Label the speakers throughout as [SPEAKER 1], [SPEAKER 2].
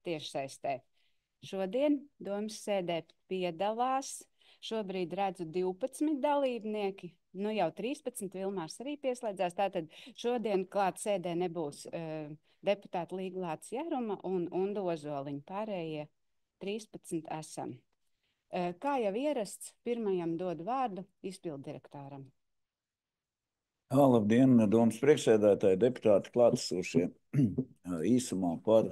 [SPEAKER 1] tiešsaistē. Šodien domas sēdē piedalās, šobrīd redzu 12 dalībnieki, nu jau 13, Vilmārs arī pieslēdzās. Tātad šodien klāt sēdē nebūs deputāti Līga Jāruma un Unda Ozoliņa. Pārējie 13 esam. Kā jau ierasts, pirmajam dod vārdu izpilddirektoram.
[SPEAKER 2] Labdien, domas priekšsēdētāji, deputāti klātesošie. Īsumā par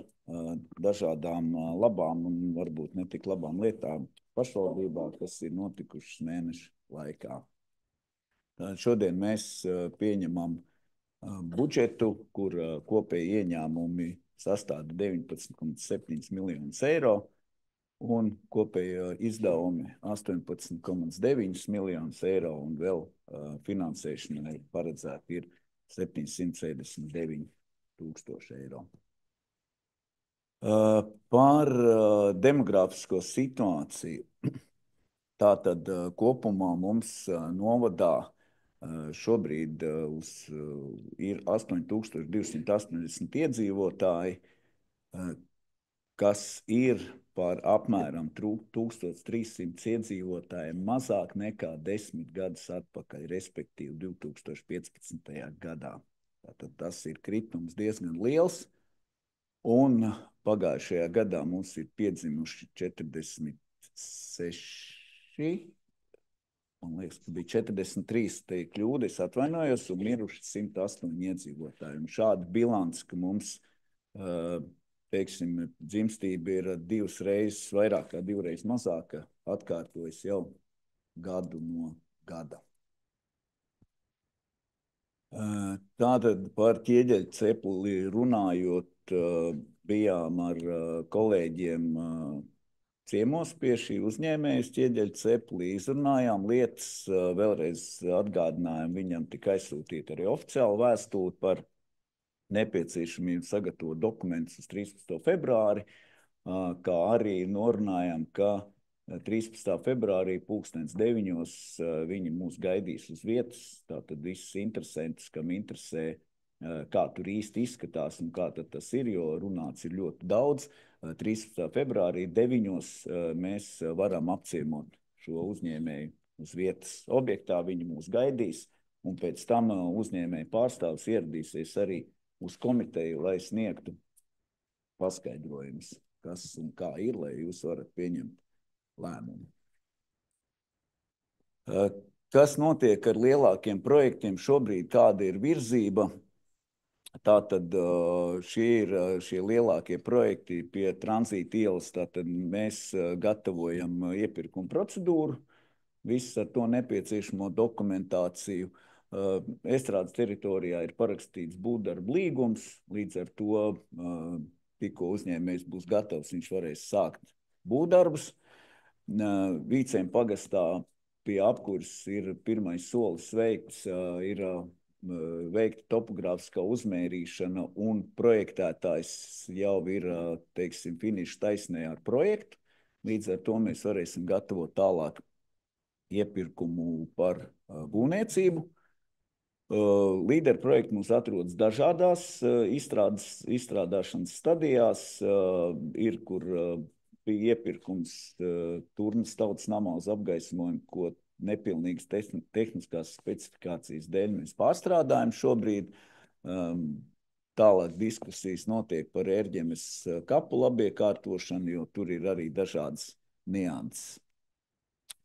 [SPEAKER 2] dažādām labām un varbūt ne tik labām lietām pašvaldībā, kas ir notikušas mēnešu laikā. Šodien mēs pieņemam budžetu, kur kopēji ieņēmumi sastāda 19,7 miljonus eiro un kopēji izdevumi 18,9 miljonus eiro un vēl finansēšanai paredzēti ir 779 000 eiro. Par demografisko situāciju. Tātad kopumā mums novadā šobrīd ir 8280 iedzīvotāji, kas ir par apmēram 1300 iedzīvotājiem mazāk nekā 10 gadus atpakaļ, respektīvi 2015. gadā. Tātad tas ir kritums diezgan liels, un pagājušajā gadā mums ir piedzimuši 46, man liekas, ka bija 43, te ir kļūda, es atvainojos, un miruši 108 iedzīvotāji. Un šāda bilance, ka mums teiksim, dzimstība ir 2 reizes vairāk kā 2 reizes mazāka, atkārtojas jau gadu no gada. Tātad par ķieģeļu cepli runājot, bijām ar kolēģiem ciemos pie šī uzņēmējas ķieģeļu cepli, izrunājām lietas, vēlreiz atgādinājām viņam tika aizsūtīt arī oficiālu vēstuli par nepieciešamību sagatavot dokumentus uz 13. februāri, kā arī norunājām, ka 13. februārī 9:00 viņi mūs gaidīs uz vietas, tātad visus interesantus, kam interesē, kā tur īsti izskatās un kā tad tas ir, jo runāts ir ļoti daudz. 13. februārī 9:00 mēs varam apciemot šo uzņēmēju uz vietas objektā, viņi mūs gaidīs, un pēc tam uzņēmēju pārstāvs ieradīsies arī uz komiteju, lai sniegtu paskaidrojumus, kas un kā ir, lai jūs varat pieņemt lēmumu. Kas notiek ar lielākiem projektiem šobrīd, kāda ir virzība? Tātad šie lielākie projekti pie Tranzīta ielas, tātad mēs gatavojam iepirkumu procedūru, visu ar to nepieciešamo dokumentāciju. Estrādes teritorijā ir parakstīts būvdarbu līgums, līdz ar to tikko uzņēmējs būs gatavs, viņš varēs sākt būvdarbus. Vīcēm pagastā pie apkurs ir pirmais solis veikts, ir veikta topogrāfiskā uzmērīšana un projektētājs jau ir, teiksim, finiša taisnē ar projektu. Līdz ar to mēs varēsim gatavot tālāk iepirkumu par būvniecību. Līderu projekti mums atrodas dažādās izstrādāšanas stadijās. Ir, kur bija iepirkums Turnas tautas namā uz apgaismojumu, ko nepilnīgas tehniskās specifikācijas dēļ mēs pārstrādājam šobrīd. Tālāk diskusijas notiek par Ērģemes kapu labiekārtošanu, jo tur ir arī dažādas nianses.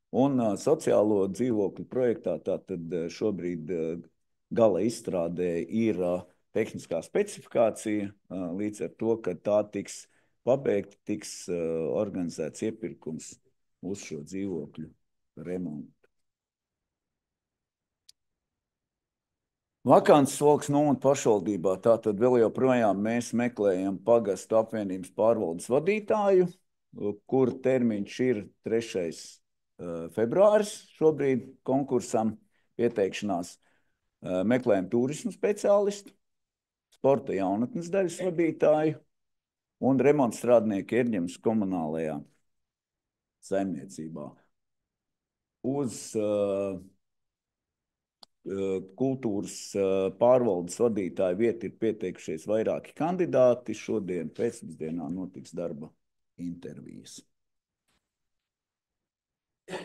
[SPEAKER 2] Un sociālo dzīvokļu projektā tātad šobrīd gala izstrādē ir tehniskā specifikācija, līdz ar to, ka tā tiks pabeigta, tiks organizēts iepirkums uz šo dzīvokļu remontu. Vakants Volks novada pašvaldībā, tātad vēl joprojām mēs meklējam pagastu apvienības pārvaldes vadītāju, kur termiņš ir 3. februāris šobrīd konkursam pieteikšanās. Meklējam turismu speciālistu, sporta jaunatnes daļas vadītāju un remontstrādnieku Ērģemes komunālajā saimniecībā. Uz kultūras pārvaldes vadītāja vieta ir pieteikušies vairāki kandidāti. Šodien pēcpusdienā notiks darba intervijas.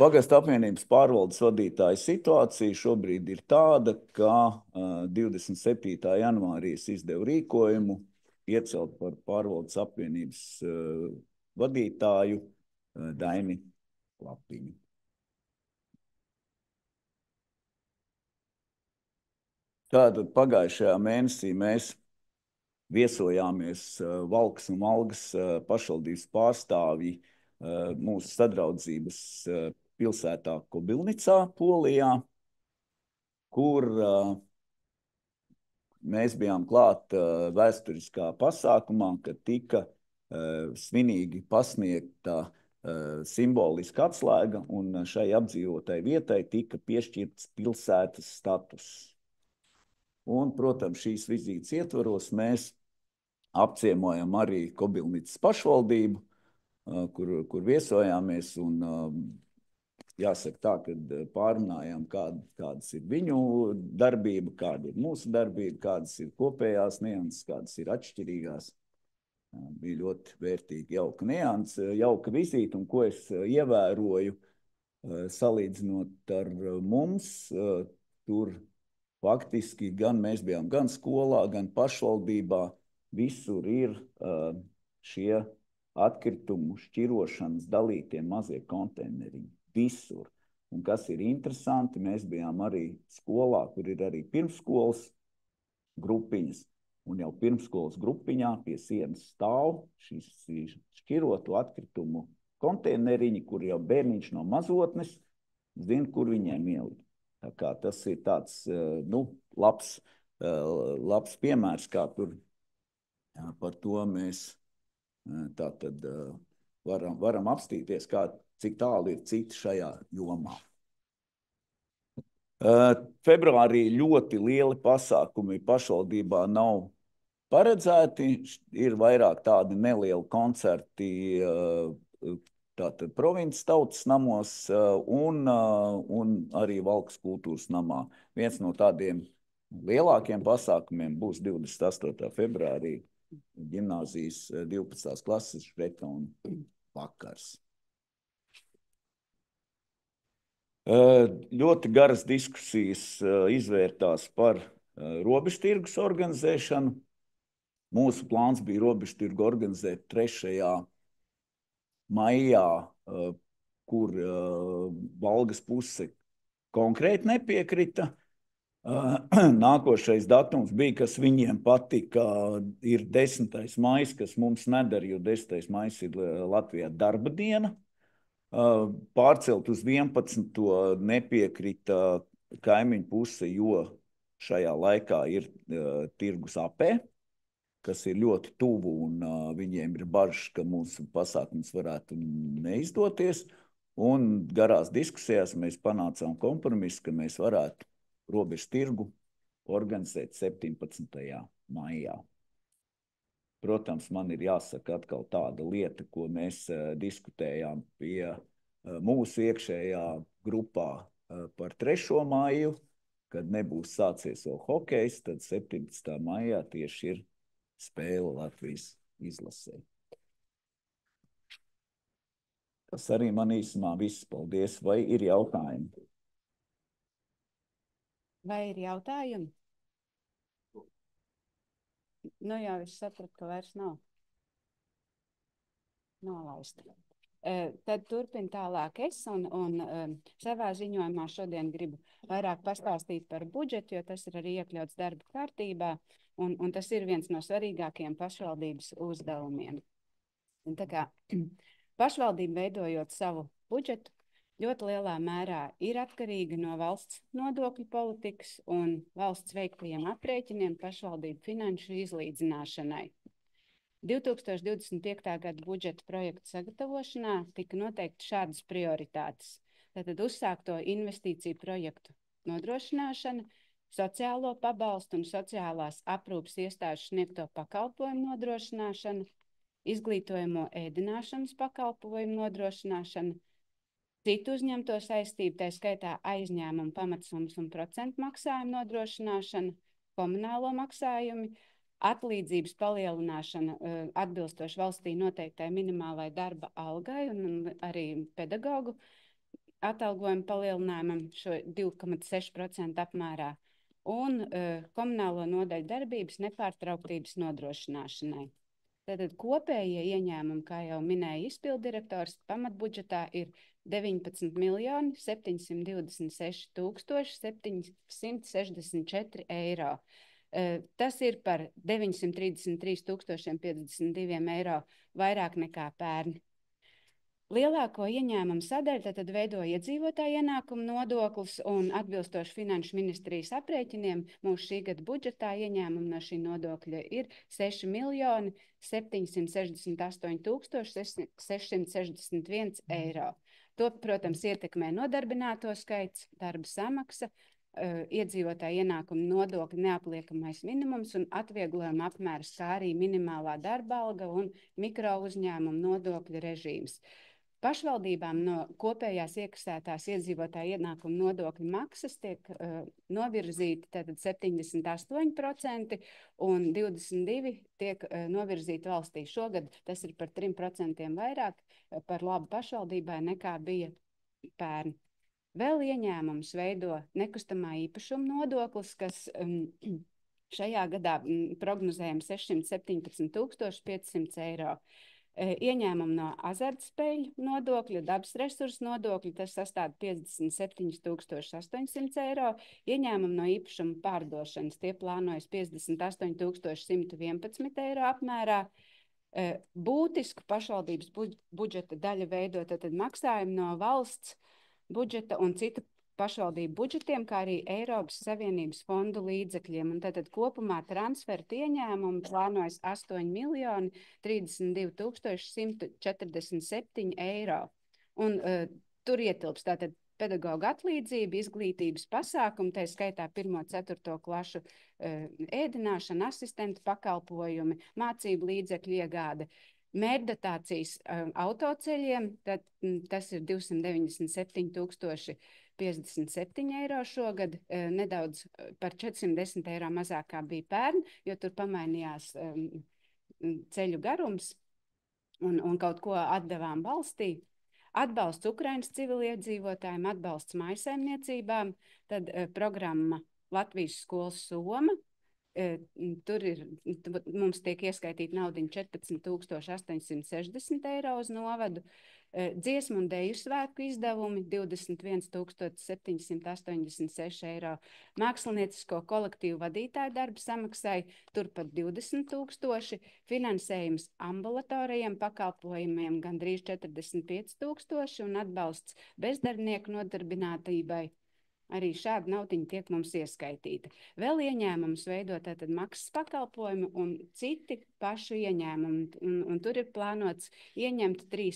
[SPEAKER 2] Pagasta apvienības pārvaldes vadītāja situācija šobrīd ir tāda, ka 27. janvārī es izdevu rīkojumu iecelt par pārvaldes apvienības vadītāju Daini Lapiņu. Tātad pagājušajā mēnesī mēs viesojāmies Valkas un Valgas pašvaldības pārstāvji mūsu sadraudzības pilsētā Kobilnicā, Polijā, kur mēs bijām klāt vēsturiskā pasākumā, kad tika svinīgi pasniegta simboliska atslēga, un šai apdzīvotai vietai tika piešķirts pilsētas status. Un, protams, šīs vizītes ietvaros mēs apciemojam arī Kobilnicas pašvaldību, kur viesojāmies, un jāsaka tā, kad pārunājām, kādas ir viņu darbība, kāda ir mūsu darbība, kādas ir kopējās nianses, kādas ir atšķirīgās. Bija ļoti vērtīgi, jauka nianse, jauka vizīte, un ko es ievēroju, salīdzinot ar mums, tur faktiski gan mēs bijām gan skolā, gan pašvaldībā, visur ir šie atkritumu šķirošanas dalītie mazie konteineriņi. Visur. Un kas ir interesanti, mēs bijām arī skolā, kur ir arī pirmsskolas grupiņas. Un jau pirmsskolas grupiņā pie sienas stāv šīs šķirotu atkritumu konteineriņi, kur jau bērniņš no mazotnes zina, kur viņiem ielikt. Tā kā tas ir tāds, labs piemērs, kā tur par to mēs tātad varam apstīties, cik tālu ir citi šajā jomā. Februārī ļoti lieli pasākumi pašvaldībā nav paredzēti, ir vairāk tādi nelieli koncerti, tātad provinces tautas namos un arī Valkas kultūras namā. Viens no tādiem lielākiem pasākumiem būs 28. februārī ģimnāzijas 12. klases Šretona vakars. Ļoti garas diskusijas izvērtās par robežtirgus organizēšanu. Mūsu plāns bija robežtirgu organizēt 3. maijā, kur Valgas puse konkrēti nepiekrita. Nākošais datums bija, kas viņiem patika, ir 10. maijs, kas mums nedara, jo 10. maijs ir Latvijā darba diena. Pārcelt uz 11. nepiekrita kaimiņu puse, jo šajā laikā ir tirgus apē, kas ir ļoti tuvu, un viņiem ir bažas, ka mūsu pasākums varētu neizdoties. Un garās diskusijās mēs panācām kompromisu, ka mēs varētu robežu tirgu organizēt 17. maijā. Protams, man ir jāsaka atkal tāda lieta, ko mēs diskutējām pie mūsu iekšējā grupā par 3. maiju, kad nebūs sācies vēl hokejs, tad 17. maijā tieši ir spēle Latvijas izlasē. Tas arī man īsumā viss. Paldies. Vai ir jautājumi?
[SPEAKER 1] Vai ir jautājumi? Nu jā, es sapratu, ka vairs nav. Nolaista. Tad turpin tālāk es, un savā ziņojumā šodien gribu vairāk pastāstīt par budžetu, jo tas ir arī iekļauts darba kārtībā, un tas ir viens no svarīgākajiem pašvaldības uzdevumiem. Un tā kā pašvaldība, veidojot savu budžetu, ļoti lielā mērā ir atkarīga no valsts nodokļu politikas un valsts veiktajiem aprēķiniem pašvaldību finanšu izlīdzināšanai. 2025. gada budžeta projekta sagatavošanā tika noteikti šādas prioritātes. Tātad uzsākto investīciju projektu nodrošināšana, sociālo pabalstu un sociālās aprūpes iestāžu sniegto pakalpojumu nodrošināšana, izglītojamo ēdināšanas pakalpojumu nodrošināšana, citu uzņemto saistību, tā skaitā aizņēmumu pamatsummas un procentu maksājumu nodrošināšana, komunālo maksājumi, atlīdzības palielināšana atbilstoši valstī noteiktai minimālai darba algai un arī pedagogu atalgojuma palielinājumam šo 2,6% apmērā un komunālo nodaļu darbības nepārtrauktības nodrošināšanai. Tātad kopējie ieņēmumi, kā jau minēja izpildirektors, pamatbudžetā ir 19 726 764 eiro. Tas ir par 933 052 eiro vairāk nekā pērn. Lielāko ieņēmumu sadaļu tad veido iedzīvotāju ienākumu nodoklis un atbilstoši Finanšu ministrijas aprēķiniem mūsu šī gada budžetā ieņēmumi no šī nodokļa ir 6 768 661 eiro. To, protams, ietekmē nodarbināto skaits, darba samaksa, iedzīvotāju ienākumu nodokļa neapliekamais minimums un atvieglojuma apmērs, kā arī minimālā darba alga un mikro uzņēmumu nodokļu režīms. Pašvaldībām no kopējās iekasētās iedzīvotāju ienākumu nodokļu maksas tiek novirzīti 78% un 22% tiek novirzīti valstī. Šogad tas ir par 3% vairāk par labu pašvaldībai nekā bija pērn. Vēl ieņēmums veido nekustamā īpašuma nodoklis, kas šajā gadā prognozējam 617 500 eiro. Ieņēmumi no azartspēļu nodokļa, dabas resursu nodokļa, tas sastāv 57 800 eiro. Ieņēmumi no īpašuma pārdošanas, tie plānojas 58 111 eiro apmērā. Būtisku pašvaldības budžeta daļa veido tad maksājumi no valsts budžeta un citu pašvaldību budžetiem, kā arī Eiropas Savienības fondu līdzekļiem. Un tātad kopumā transferta ieņēmumi plānojas 8 32 147 eiro. Un tur ietilps tātad pedagoga atlīdzība, izglītības pasākumi, tā skaitā 1–4 klašu ēdināšana, asistentu pakalpojumi, mācību līdzekļu iegāde. Mērķdotācijas autoceļiem, tad tas ir 297 057 eiro šogad, nedaudz par 410 eiro mazāk kā bija pērn, jo tur pamainījās ceļu garums un kaut ko atdevām valstī. Atbalsts Ukrainas civiliedzīvotājiem, atbalsts mājsaimniecībām, tad programma Latvijas skolas Soma. Tur mums tiek ieskaitīta naudiņa 14 860 eiro uz novadu. Dziesmu un deju svētku izdevumi 21 786 eiro. Māksliniecisko kolektīvu vadītāju darba samaksai turpat 20 000. Finansējums ambulatorajiem pakalpojumiem gandrīz 45 000 un atbalsts bezdarbnieku nodarbinātībai. Arī šāda naudiņa tiek mums ieskaitīta. Vēl ieņēmums veido tātad maksas pakalpojumi un citi pašu ieņēmumi. Un tur ir plānots ieņemt 3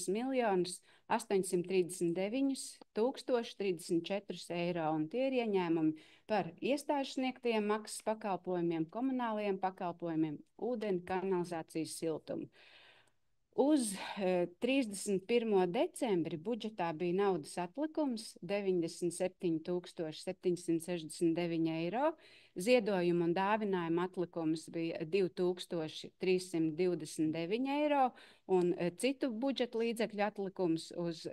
[SPEAKER 1] 839 034 eiro. Un tie ir ieņēmumi par iestāžu sniegtajiem maksas pakalpojumiem, komunālajiem pakalpojumiem, ūdeni, kanalizācijas, siltumu. Uz 31. decembri budžetā bija naudas atlikums 97 769 eiro, ziedojumu un dāvinājumu atlikums bija 2329 eiro, un citu budžeta līdzekļu atlikums uz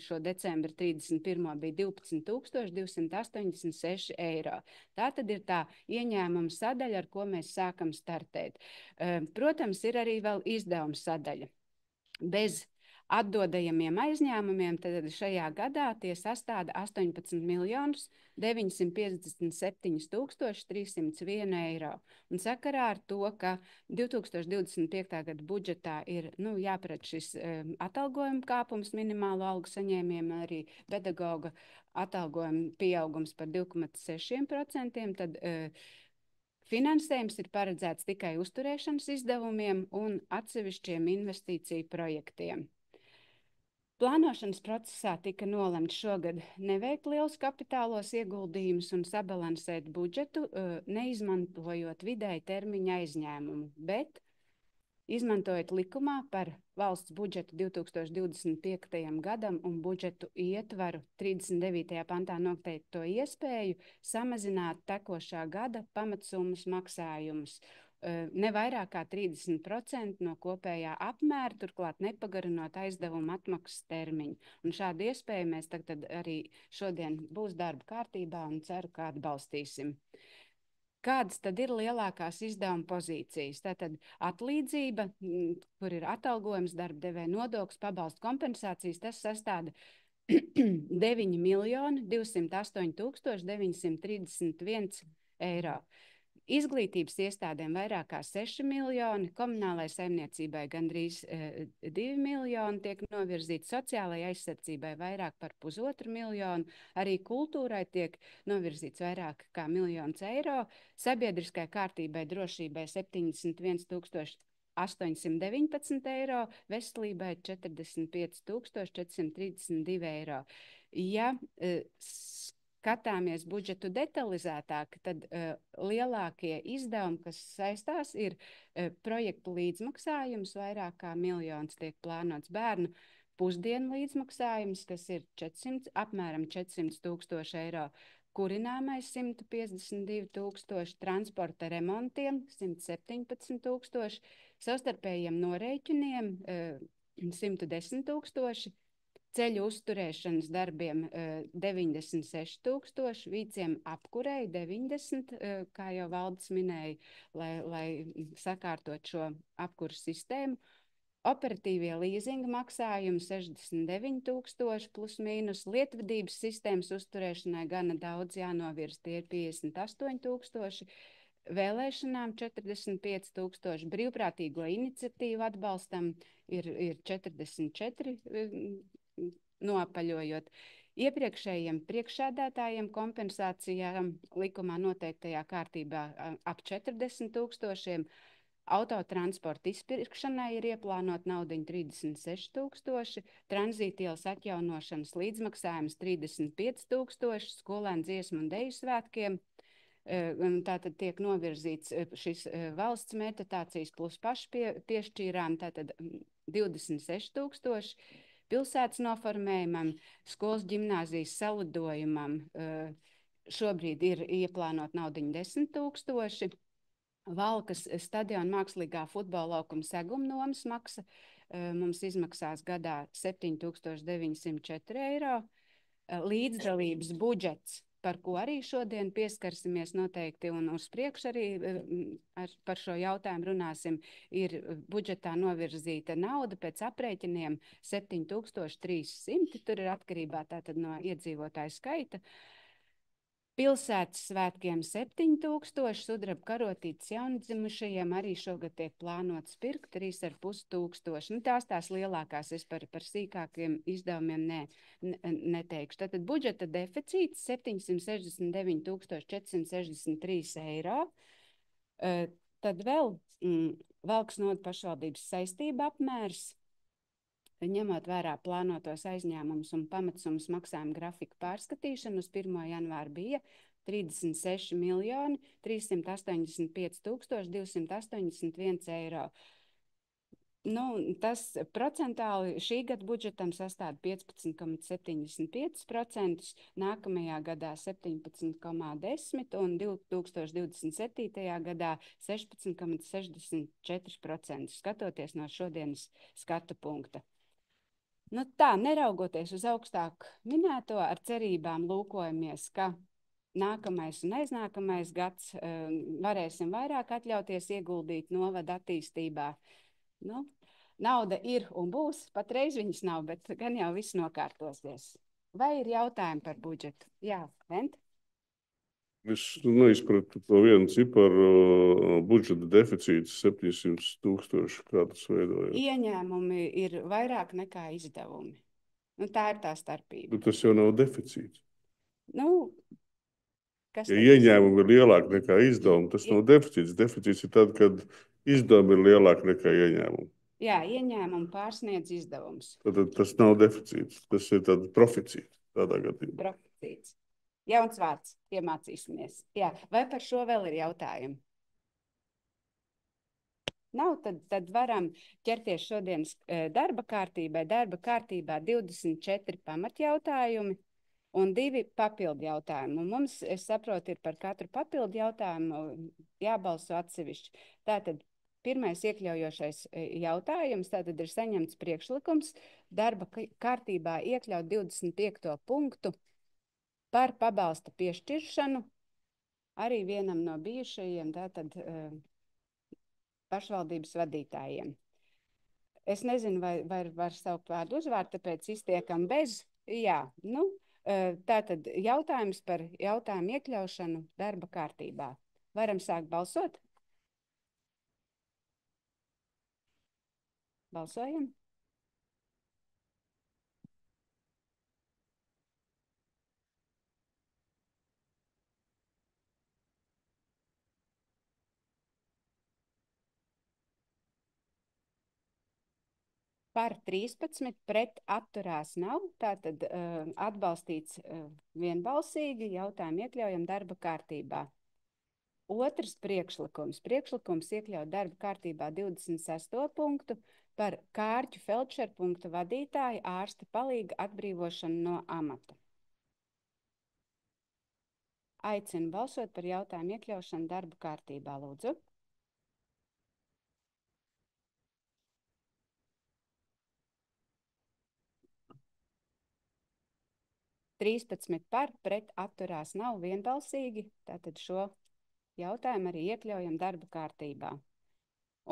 [SPEAKER 1] šo decembra 31. bija 12 286 eiro. Tā tad ir tā ieņēmuma sadaļa, ar ko mēs sākam startēt. Protams, ir arī vēl izdevuma sadaļa. Bez atdodajiem aizņēmumiem tad šajā gadā tie sastāda 18 957 301 eiro. Un sakarā ar to, ka 2025. gada budžetā ir jāparedz šis atalgojuma kāpums minimālo algu saņēmējiem, arī pedagoga atalgojuma pieaugums par 2,6%, tad finansējums ir paredzēts tikai uzturēšanas izdevumiem un atsevišķiem investīciju projektiem. Plānošanas procesā tika nolemts šogad neveikt lielus kapitālos ieguldījumus un sabalansēt budžetu, neizmantojot vidēji termiņa aizņēmumu, bet izmantojot likumā par valsts budžetu 2025. gadam un budžetu ietvaru 39. pantā noteikto iespēju samazināt tekošā gada pamatsummas maksājumus ne vairāk kā 30% no kopējā apmēra, turklāt nepagarinot aizdevumu atmaksas termiņu. Un šādu iespēju mēs tagad arī šodien būs darba kārtībā un ceru, ka atbalstīsim. Kādas tad ir lielākās izdevuma pozīcijas? Tātad atlīdzība, kur ir atalgojums, darba devēja nodoklis, pabalstu kompensācijas, tas sastāda 9.208.931 eiro. Izglītības iestādēm vairāk kā 6 miljoni, komunālai saimniecībai gandrīz 2 miljoni tiek novirzīti, sociālajai aizsardzībai vairāk par 1,5 miljonu, arī kultūrai tiek novirzīts vairāk kā 1 miljons eiro, sabiedriskai kārtībai drošībai 71.819 eiro, veselībai 45.432 eiro. Ja skatāmies budžetu detalizētāk, tad lielākie izdevumi, kas saistās, ir projektu līdzmaksājums, vairāk kā 1 miljons tiek plānots bērnu pusdienu līdzmaksājums, kas ir apmēram 400.000 eiro, kurināmais 152.000, transporta remontiem 117.000, savstarpējiem norēķiniem 110.000, ceļu uzturēšanas darbiem 96.000, vīciem apkurei 90, kā jau Valdis minēja, lai sakārtot šo apkuras sistēmu. Operatīvie līzinga maksājumi 69.000 plus mīnus, lietvedības sistēmas uzturēšanai gana daudz jānovirz, tie ir 58.000, vēlēšanām 45.000, brīvprātīgo iniciatīvu atbalstam ir 44 noapaļojot. Iepriekšējiem priekšsēdētājiem kompensācijām likumā noteiktajā kārtībā ap 40.000, autotransporta izpirkšanai ir ieplānot naudiņu 36.000, tranzītielas atjaunošanas līdzmaksājums 35.000, skolēnu dziesmu un deju svētkiem. Tātad tiek novirzīts šis valsts meditācijas plus pašpiešķīrām, tātad 26.000, pilsētas noformējumam, skolas ģimnāzijas salidojumam šobrīd ir ieplānot naudiņu 10.000, Valkas stadiona mākslīgā futbola laukuma segumnomas maksa mums izmaksās gadā 7.904 eiro, līdzdalības budžets, par ko arī šodien pieskarsimies noteikti un uz priekšu arī par šo jautājumu runāsim, ir budžetā novirzīta nauda pēc aprēķiniem 7.300, tur ir atkarībā tātad no iedzīvotāju skaita. Pilsētas svētkiem 7.000, sudraba karotītes jaundzimušajiem arī šogad tiek plānots pirkt 3.500. Tās lielākās, es par sīkākiem izdevumiem neteikšu. Tātad budžeta deficīts 769.463 eiro. Tad vēl Valkas noda pašvaldības saistība apmērs, ņemot vērā plānotos aizņēmumus un pamatsummas maksājumu grafiku pārskatīšanu, uz 1. janvāru bija 36.385.281 eiro. Tas procentāli šī gada budžetam sastāv 15,75%, nākamajā gadā 17,10% un 2027. gadā 16,64%, skatoties no šodienas skatu punkta. Tā, neraugoties uz augstāk minēto, ar cerībām lūkojamies, ka nākamais un aiznākamais gads varēsim vairāk atļauties ieguldīt novada attīstībā. Nauda ir un būs, patreiz viņas nav, bet gan jau viss nokārtosies. Vai ir jautājumi par budžetu? Jā, Vent?
[SPEAKER 3] Es neizpratu to vienu ciparu, budžeta deficīts 700.000, kā tas veidojās.
[SPEAKER 1] Ieņēmumi ir vairāk nekā izdevumi. Tā ir tā starpība.
[SPEAKER 3] Bet tas jau nav deficīts.
[SPEAKER 1] Kas
[SPEAKER 3] ja ieņēmumi ir lielāki nekā izdevumi, tas nav deficīts. Deficīts ir tad, kad izdevumi ir lielāki nekā ieņēmumi.
[SPEAKER 1] Jā, ieņēmumi pārsniedz izdevums.
[SPEAKER 3] Tad tas nav deficīts, tas ir tāds proficīts tādā gadījumā.
[SPEAKER 1] Proficīts. Jauns vārds, iemācīsimies. Jā. Vai par šo vēl ir jautājumi? nav, tad varam ķerties šodienas darba kārtībai. Darba kārtībā 24 pamatjautājumi un 2 papildu jautājumi. Un mums, es saprotu, ir par katru papildu jautājumu jābalso atsevišķi. Tātad pirmais iekļaujošais jautājums, tātad ir saņemts priekšlikums darba kārtībā iekļaut 25. punktu par pabalsta piešķiršanu arī vienam no bijušajiem tātad pašvaldības vadītājiem. Es nezinu, vai var saukt vārdu uzvārdu, tāpēc iztiekam bez. Jā, nu, tātad jautājums par jautājumu iekļaušanu darba kārtībā. Varam sākt balsot? Balsojam. Par 13, pret atturās nav, tātad atbalstīts vienbalsīgi, jautājumu iekļaujam darba kārtībā. Otrs priekšlikums. Priekšlikums iekļaut darba kārtībā 26. punktu par Kārķu feldšeru punktu vadītāju ārsta palīga atbrīvošanu no amata. Aicinu balsot par jautājumu iekļaušanu darba kārtībā, lūdzu. Trīspadsmit par, pret atturās nav, vienbalsīgi, tātad šo jautājumu arī iekļaujam darba kārtībā.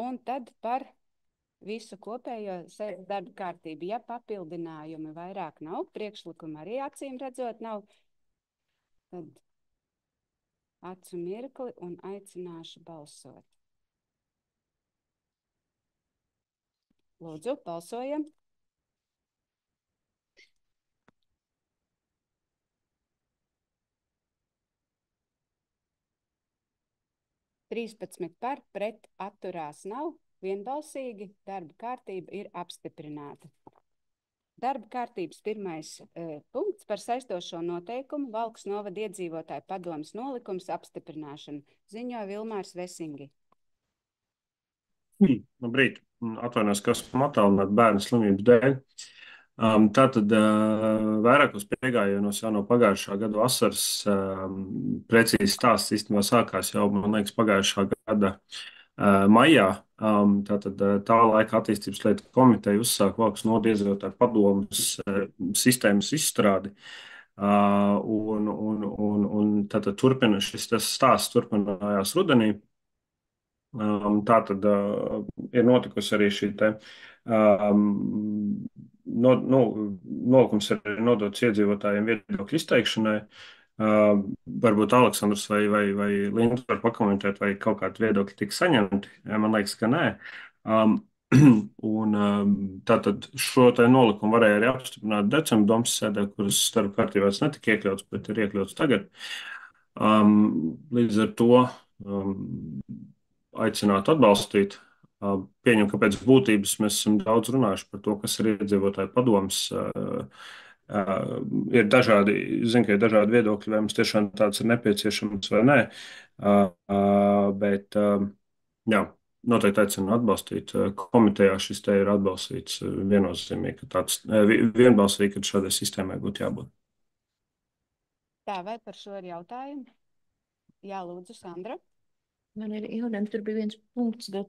[SPEAKER 1] Un tad par visu kopējo darba kārtību. Ja papildinājumi vairāk nav, priekšlikumi arī acīm redzot nav, tad acu mirkli un aicināšu balsot. Lūdzu, balsojam. Trīspadsmit par, pret atturās nav, vienbalsīgi, darba kārtība ir apstiprināta. Darba kārtības pirmais punkts par saistošo noteikumu Valkas novada iedzīvotāju padomes nolikums apstiprināšanu. Ziņo Vilmārs Vesingi.
[SPEAKER 4] Labrīt. Atvainojos, ka esmu attālināts bērnu slimības dēļ. Tātad vairākos piegājienos jau no pagājušā gada vasaras precīzi stāsts īstenībā sākās jau, man liekas, pagājušā gada maijā. Tātad tā laika attīstības lietu komiteja uzsāka Valkas novada iedzīvotāju padomes sistēmas izstrādi. Un tātad šis stāsts turpinājās rudenī. Tātad ir notikusi arī šī te nolikums ir nodots iedzīvotājiem viedokļu izteikšanai. Varbūt Aleksandrs vai Linda var pakomentēt, vai kaut kādi viedokļi tika saņemti. Man liekas, ka nē. Un tātad šo te nolikumu varēja arī apstiprināt decembra domas sēdē, kuras starp kārtībās netika iekļauts, bet ir iekļauts tagad. Līdz ar to aicinātu atbalstīt. Pieņem, ka pēc būtības mēs esam daudz runājuši par to, kas ir iedzīvotāju padomes. Ir dažādi, ka ir dažādi viedokļi, vai mums tiešām tāds ir nepieciešams vai nē. Bet, jā, noteikti aicinu atbalstīt. Komitejā šis te ir atbalstīts viennozīmīgi, vienbalsīgi, ka šādai sistēmai būtu jābūt.
[SPEAKER 1] Tā, vai par šo ir jautājumi? Jā, lūdzu, Sandra.
[SPEAKER 5] Man ir jautājums, tur bija viens punkts, ka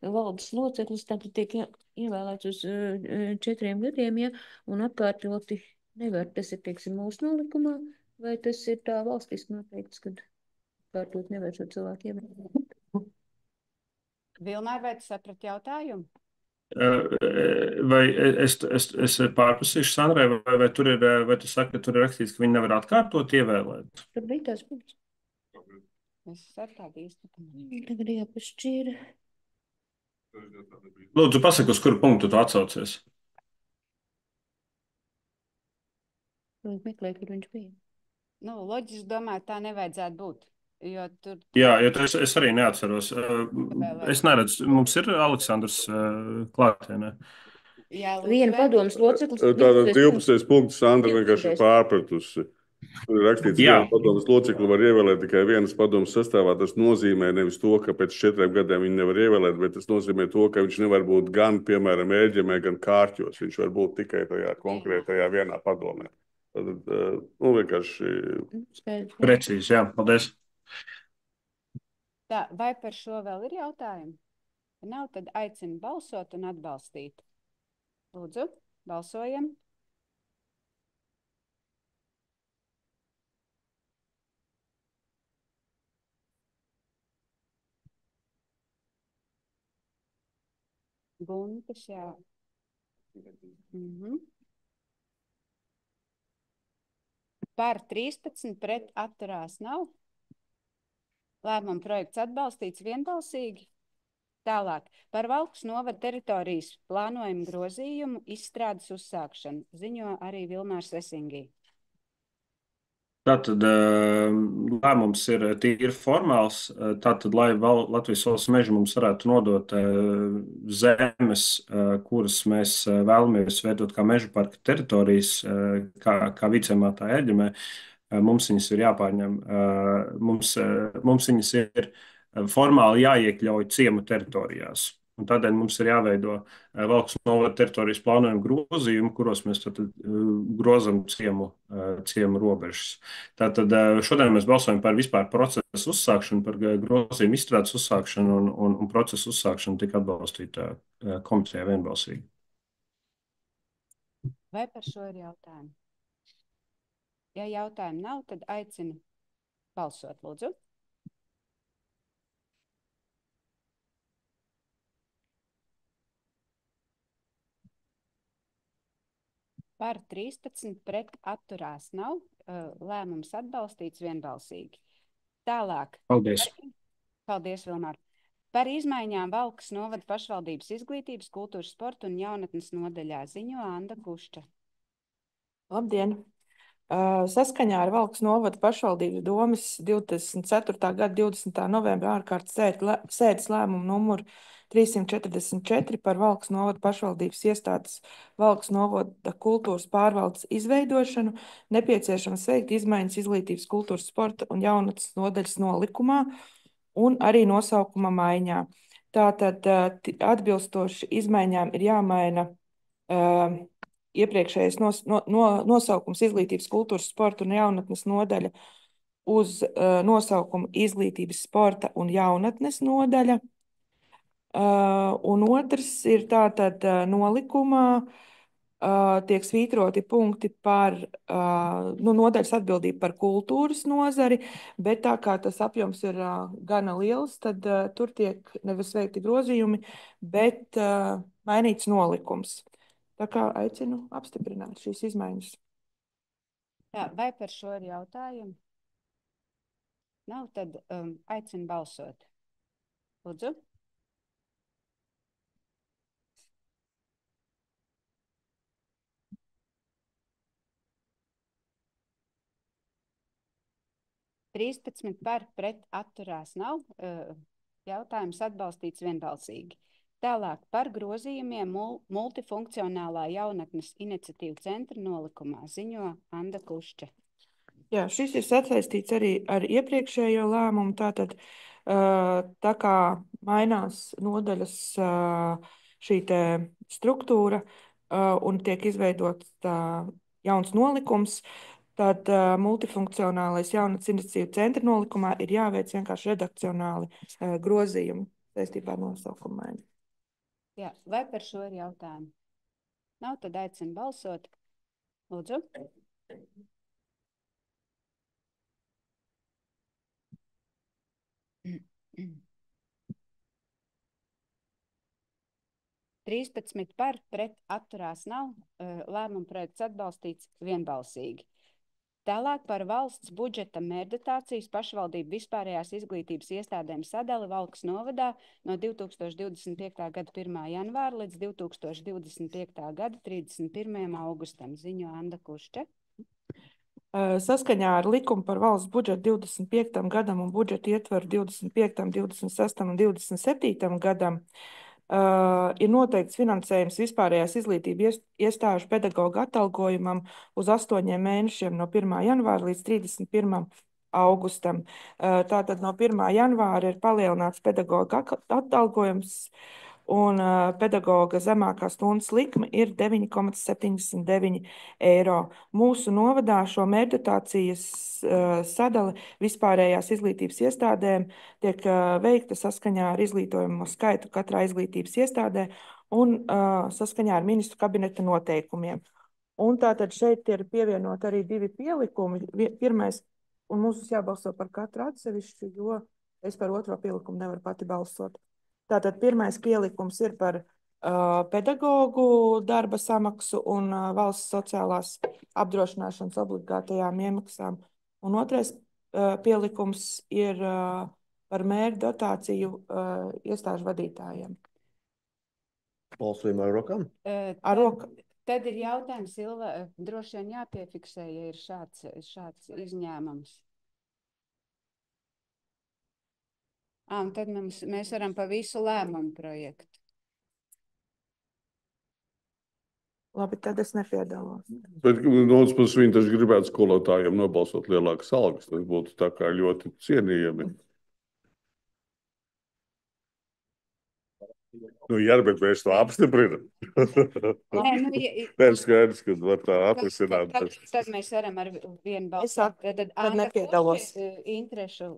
[SPEAKER 5] valdes loceklis tātad tiek ievēlēts uz 4 gadiem, ja, un atkārtoti nevar. Tas ir, teiksim, mūsu nolikumā, vai tas ir tā valstiski noteikts, kad atkārtot nevar šo cilvēku ievēlēt?
[SPEAKER 1] Vilmār, vai tu saprat jautājumu?
[SPEAKER 4] Vai es pārprasīšu Sandrai, vai tu saki, ka tur ir rakstīts, ka viņi nevar atkārtot ievēlēt?
[SPEAKER 5] Tur bija tās punkts.
[SPEAKER 1] Es ar tādu īsti.
[SPEAKER 5] Tagad jāpašķīra.
[SPEAKER 4] Lūdzu, pasaki, uz kuru punktu tu atsaucies?
[SPEAKER 5] Meklēju, kur viņš bija.
[SPEAKER 1] Nu, loģiski domāju, tā nevajadzētu būt. Jo tur...
[SPEAKER 4] Jā, jo es arī neatceros. Es neredzu, mums ir Aleksandrs klātienē.
[SPEAKER 1] Jā,
[SPEAKER 5] Viena padomas loceklis.
[SPEAKER 3] Tātad 12. punkts Sandra vienkārši pārpratusi. Tur ir rakstīts, ka vienu padomes locekli var ievēlēt tikai vienas padomes sastāvā. Tas nozīmē nevis to, ka pēc 4 gadiem viņi nevar ievēlēt, bet tas nozīmē to, ka viņš nevar būt gan, piemēram, ērģemē, gan kārķos. Viņš var būt tikai tajā konkrētajā vienā padomē. Tad, vienkārši...
[SPEAKER 4] Precīzi, jā. Paldies.
[SPEAKER 1] Tā, vai par šo vēl ir jautājumi? Ja nav, tad aicinu balsot un atbalstīt. Lūdzu, balsojam. Guntas, jā. Par 13 pret atturās nav. Lēmuma projekts atbalstīts vienbalsīgi. Tālāk par Valkas novada teritorijas plānojumu grozījumu izstrādes uzsākšanu ziņo arī Vilmārs Vesingī.
[SPEAKER 4] Tātad lēmums ir tīri formāls. Tātad, lai Latvijas valsts meži mums varētu nodot zemes, kuras mēs vēlamies veidot kā meža parka teritorijas, kā vicemātā ērģemē, mums viņas ir jāpārņem. Mums viņas ir formāli jāiekļauj ciemu teritorijās. Un tādēļ mums ir jāveido Valkas novada teritorijas plānojuma grozījumi, kuros mēs grozam ciemu robežas. Tātad šodien mēs balsojam par vispār procesu uzsākšanu, par grozījumu izstrādes uzsākšanu un procesu uzsākšanu tika atbalstīta komitejā vienbalsīgi.
[SPEAKER 1] Vai par šo ir jautājumi? Ja jautājumu nav, tad aicinu balsot, lūdzu. Par 13 pret atturās nav. Lēmums atbalstīts vienbalsīgi. Tālāk.
[SPEAKER 4] Paldies.
[SPEAKER 1] Paldies, Vilmār. Par izmaiņām Valkas novada pašvaldības izglītības, kultūras, sporta un jaunatnes nodaļā ziņo Anda Kušča.
[SPEAKER 6] Labdien! Saskaņā ar Valkas novada pašvaldības domes 24. gada 20. novembra ārkārtas sēdes lēmumu numuru 344 par Valkas novada pašvaldības iestādes Valkas novada kultūras pārvaldes izveidošanu nepieciešams veikt izmaiņas izglītības, kultūras, sporta un jaunatnes nodaļas nolikumā un arī nosaukuma maiņā. Tātad atbilstoši izmaiņām ir jāmaina iepriekšējais nosaukums izglītības, kultūras, sporta un jaunatnes nodaļa uz nosaukumu izglītības, sporta un jaunatnes nodaļa. Un otrs ir tātad nolikumā tiek svītroti punkti par nodaļas atbildību par kultūras nozari, bet tā kā tas apjoms ir gana liels, tad tur tiek nevis veikti grozījumi, bet mainīts nolikums. Tā kā aicinu apstiprināt šīs izmaiņas.
[SPEAKER 1] Jā, vai par šo ir jautājumi? Nav, tad aicinu balsot. Lūdzu. Trīspadsmit par pret atturās nav. Jautājums atbalstīts vienbalsīgi. Tālāk par grozījumiem multifunkcionālā jaunatnes iniciatīvu centra nolikumā ziņo Anda Kušča.
[SPEAKER 6] Jā, šis ir sasaistīts arī ar iepriekšējo lēmumu. Tātad, tā kā mainās nodaļas šī te struktūra un tiek izveidots jauns nolikums, tad multifunkcionālais jaunatnes iniciatīvu centra nolikumā ir jāveic vienkārši redakcionāli grozījumi saistībā ar nosaukumu maiņu.
[SPEAKER 1] Jā, vai par šo ir jautājumi? Nav, tad aicinu balsot. Lūdzu. Trīspadsmit par pret atturās nav. Lēmuma projekts atbalstīts vienbalsīgi. Tālāk par valsts budžeta mērķdotācijas pašvaldību vispārējās izglītības iestādēm sadali Valkas novadā no 2025. gada 1. janvāra līdz 2025. gada 31. augustam, ziņo Anda Kušča.
[SPEAKER 6] Saskaņā ar likumu par valsts budžetu 25. gadam un budžetu ietvaru 25., 26. un 27. gadam Ir noteikts finansējums vispārējās izglītības iestāžu pedagoģa atalgojumam uz 8 mēnešiem no 1. janvāra līdz 31. augustam. Tātad no 1. janvāra ir palielināts pedagoģa atalgojums, un pedagoga zemākā stundas likme ir 9,79 eiro. Mūsu novadā šo mērķdotācijas sadali vispārējās izglītības iestādēm tiek veikta saskaņā ar izglītojumu skaitu katrā izglītības iestādē un saskaņā ar ministru kabineta noteikumiem. Un tātad šeit ir pievienot arī 2 pielikumi. Pirmais, un mums jābalso par katru atsevišķu, jo es par otro pielikumu nevaru pati balsot. Tātad pirmais pielikums ir par pedagogu darba samaksu un valsts sociālās apdrošināšanas obligātajām iemaksām. Un otrais pielikums ir par mērķu dotāciju iestāžu vadītājiem.
[SPEAKER 7] Balsojam ar rokām?
[SPEAKER 6] Ar roku.
[SPEAKER 1] Tad ir jautājums, Silva, droši vien jāpiefiksē, ja ir šāds izņēmums. Un tad mēs varam pa visu lēmumu projektu.
[SPEAKER 6] Labi, tad es nepiedalos.
[SPEAKER 3] Bet no otras puses viņi taču gribētu skolotājiem nobalsot lielākas algas. Tas būtu tā kā ļoti cienījami. Nu, jā, bet mēs to apstiprinam. Nē, skaidrs, ka var tā atrisināt.
[SPEAKER 1] Tad mēs varam ar vienu balsu.
[SPEAKER 6] Tad nepiedalos.
[SPEAKER 1] Interešu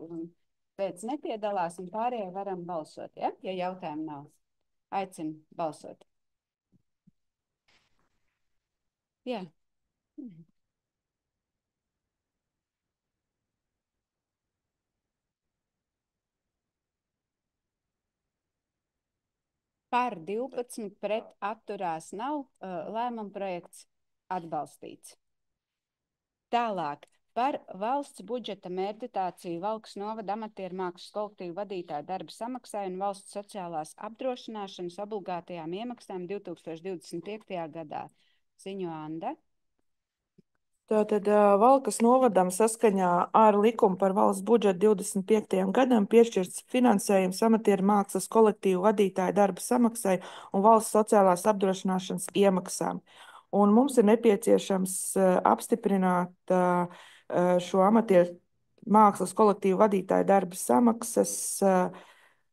[SPEAKER 1] pēc nepiedalās un pārējie varam balsot, ja jautājumu nav. Aicinu balsot. Jā. Par 12 pret atturās nav, lēmuma projekts atbalstīts. Tālāk. Par valsts budžeta mērķdotāciju Valkas novada amatieru mākslas kolektīvu vadītāju darba samaksai un valsts sociālās apdrošināšanas obligātajām iemaksām 2025. gadā. Ziņo Anda.
[SPEAKER 6] Tātad Valkas novadam saskaņā ar likumu par valsts budžetu 25. gadam piešķirts finansējums amatieru mākslas kolektīvu vadītāju darba samaksai un valsts sociālās apdrošināšanas iemaksām. Un mums ir nepieciešams apstiprināt šo amatieru mākslas kolektīvu vadītāju darba samaksas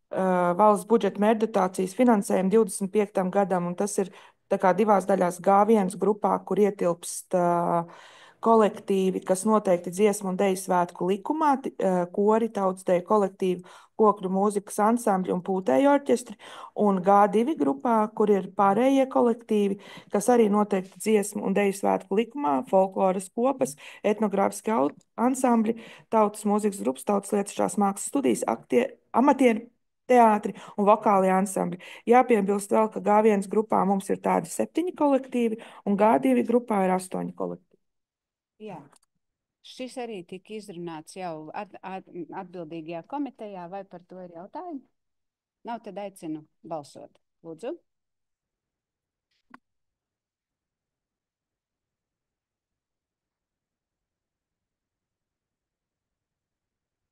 [SPEAKER 6] valsts budžeta mērķdotācijas finansējumu 25. gadam, un tas ir tā kā divās daļās G1 grupā, kur ietilpst kolektīvi, kas noteikti dziesmu un deju svētku likumā, kori, tautsdeju kolektīvu, kokļu mūzikas ansambļi un pūtēju orķestri, un G2 grupā, kur ir pārējie kolektīvi, kas arī noteikti dziesmu un deju svētku likumā, folkloras kopas, etnogrāfiski ansambļi, tautas mūzikas grupas, tautas lietušās mākslas studijas, amatieru teātri un vokālie ansambļi. Jāpiebilst vēl, ka G1 grupā mums ir tādi 7 kolektīvi, un G2 grupā ir 8 kolektīvi.
[SPEAKER 1] Jā. Šis arī tika izrunāts jau atbildīgajā komitejā, vai par to ir jautājumi? Nav, tad aicinu balsot. Lūdzu.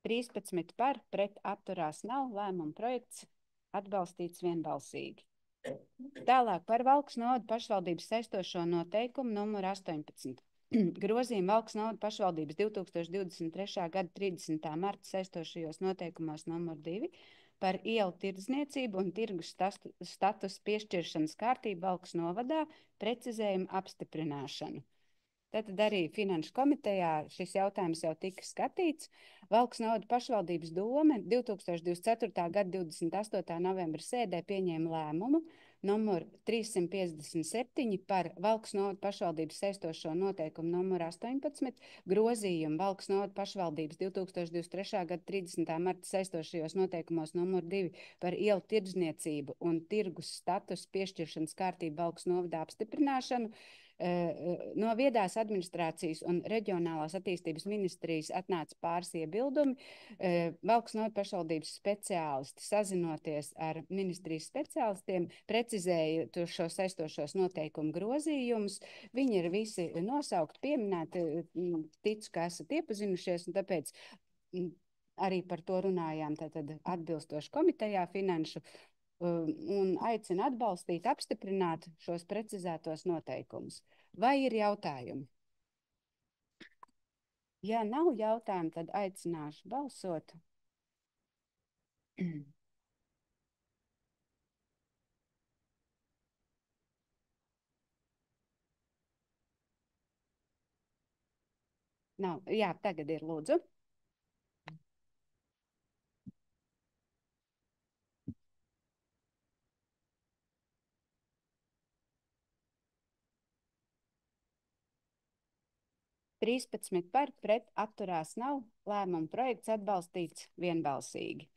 [SPEAKER 1] Trīspadsmit par, pret atturās nav, lēmuma projekts atbalstīts vienbalsīgi. Tālāk par Valkas novada pašvaldības saistošo noteikumu numur 18. Grozījuma Valkas novada pašvaldības 2023. gada 30. marta saistošajos noteikumos numur 2 par ielu tirdzniecību un tirgus status piešķiršanas kārtību Valkas novadā precizējumu apstiprināšanu. Tātad arī Finanšu komitejā šis jautājums jau tika skatīts. Valkas novada pašvaldības dome 2024. gada 28. novembra sēdē pieņēma lēmumu numur 357 par Valkas novada pašvaldības saistošo noteikumu numur 18, grozījumu Valkas novada pašvaldības 2023. gada 30. marta saistošajos noteikumos numur 2 par ielu tirdzniecību un tirgus status piešķiršanas kārtību Valkas novadā apstiprināšanu. No viedās administrācijas un reģionālās attīstības ministrijas atnāca pāris iebildumi. Valkas novada pašvaldības speciālisti, sazinoties ar ministrijas speciālistiem, precizēja šo saistošos noteikumu grozījumus. Viņi ir visi nosaukti, pieminēti, ticu, ka esat iepazinušies, un tāpēc arī par to runājām tātad atbilstoši komitejā Finanšu. un aicinu atbalstīt, apstiprināt šos precizētos noteikumus. Vai ir jautājumi? Ja nav jautājumu, tad aicināšu balsot. Nav. Jā, tagad ir lūdzu. Trīspadsmit par, pret, atturās nav. Lēmuma projekts atbalstīts vienbalsīgi.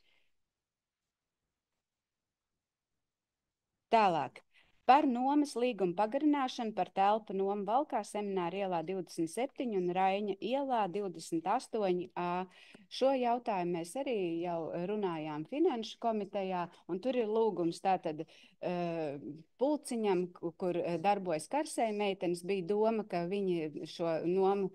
[SPEAKER 1] Tālāk. Par nomas līgumu pagarināšanu par telpu nomu Valkā Semināra ielā 27 un Raiņa ielā 28A. Šo jautājumu mēs arī jau runājām Finanšu komitejā, un tur ir lūgums tātad Pulciņam, kur darbojas Karsēja meitenes, bija doma, ka viņi šo nomu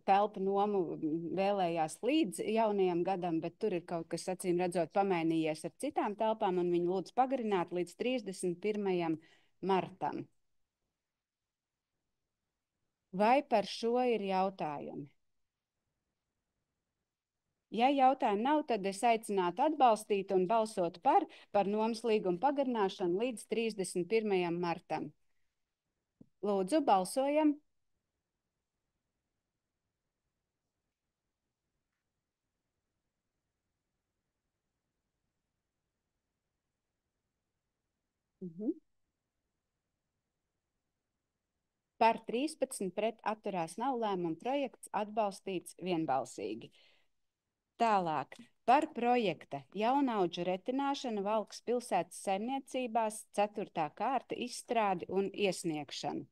[SPEAKER 1] telpu nomu vēlējās līdz jaunajam gadam, bet tur ir kaut kas, acīm redzot, pamainījies ar citām telpām, un viņi lūdz pagarināt līdz 31. martam. Vai par šo ir jautājumi? Ja jautājumu nav, tad es aicinātu atbalstīt un balsot par nomas līgumu pagarināšanu līdz 31. martam. Lūdzu, balsojam! Par 13 pret atturās nav, lēmuma projekts atbalstīts vienbalsīgi. Tālāk par projekta jaunaudžu retināšanu Valkas pilsētas saimniecībās 4. kārta izstrādi un iesniegšanu.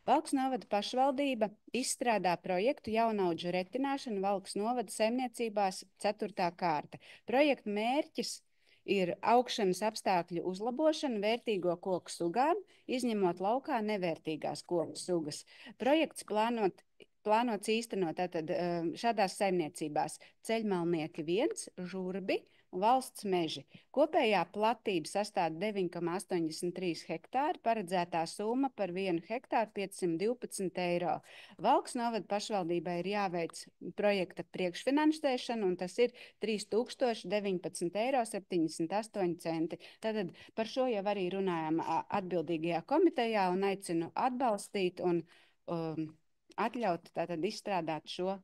[SPEAKER 1] Valkas novada pašvaldība izstrādā projektu jaunaudžu retināšanu Valkas novada saimniecībās 4. kārta. Projekta mērķis ir augšanas apstākļu uzlabošana vērtīgo koku sugām, izņemot laukā nevērtīgās koku sugas. Projekts plānots īstenot tātad šādās saimniecībās: Ceļmalnieki 1, Žurbi un Valsts meži. Kopējā platība sastāv 9,83 hektāri, paredzētā summa par 1 hektāru 512 eiro. Valkas novada pašvaldībai ir jāveic projekta priekšfinansēšana, un tas ir 3019,78 eiro. Tātad par šo jau arī runājām atbildīgajā komitejā un aicinu atbalstīt un atļaut tātad izstrādāt šo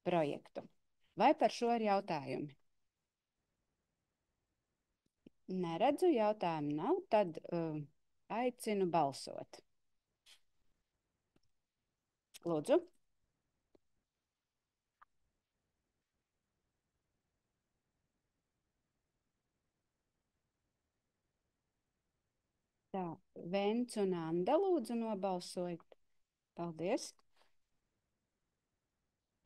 [SPEAKER 1] projektu. Vai par šo ir jautājumi? Neredzu, jautājumu nav, tad aicinu balsot. Lūdzu. Tā, Vents un Anda lūdzu nobalsojiet. Paldies.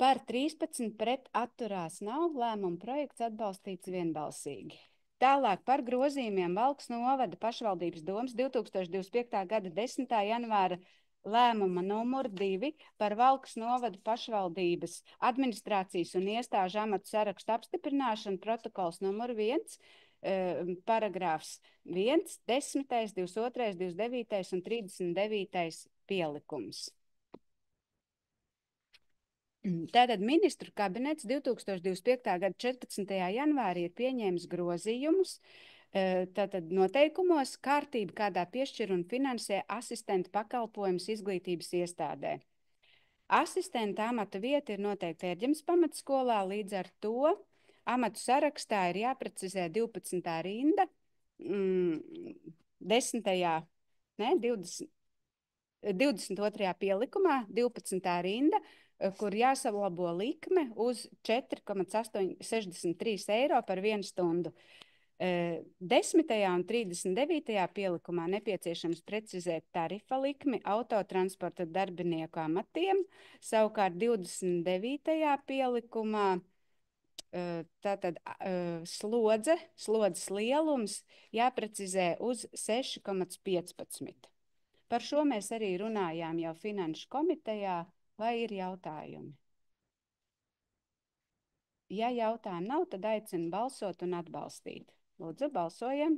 [SPEAKER 1] Par 13 pret atturās nav, lēmuma projekts atbalstīts vienbalsīgi. Tālāk par grozījumiem Valkas novada pašvaldības domas 2025. gada 10. janvāra lēmuma numur 2 par Valkas novada pašvaldības administrācijas un iestāžu amatu sarakstu apstiprināšanu, protokols numur 1, paragrāfs 1, 10., 22., 29. un 39. pielikums. Tātad ministru kabinets 2025. gada 14. janvārī ir pieņēmis grozījumus tātad noteikumos kārtību, kādā piešķir un finansē asistentu pakalpojumus izglītības iestādē. Asistenta amata vieta ir noteikti Ērģemes pamatskolā, līdz ar to amatu sarakstā ir jāprecizē 12. rinda, 22. pielikumā, 12. rinda, kur jāsalabo likme uz 4,63 eiro par 1 stundu. 10. un 39. pielikumā nepieciešams precizēt tarifa likmi autotransporta darbinieku amatiem, savukārt 29. pielikumā tātad slodzes lielums jāprecizē uz 6,15. Par šo mēs arī runājām jau Finanšu komitejā. Vai ir jautājumi? Ja jautājumu nav, tad aicinu balsot un atbalstīt. Lūdzu, balsojam.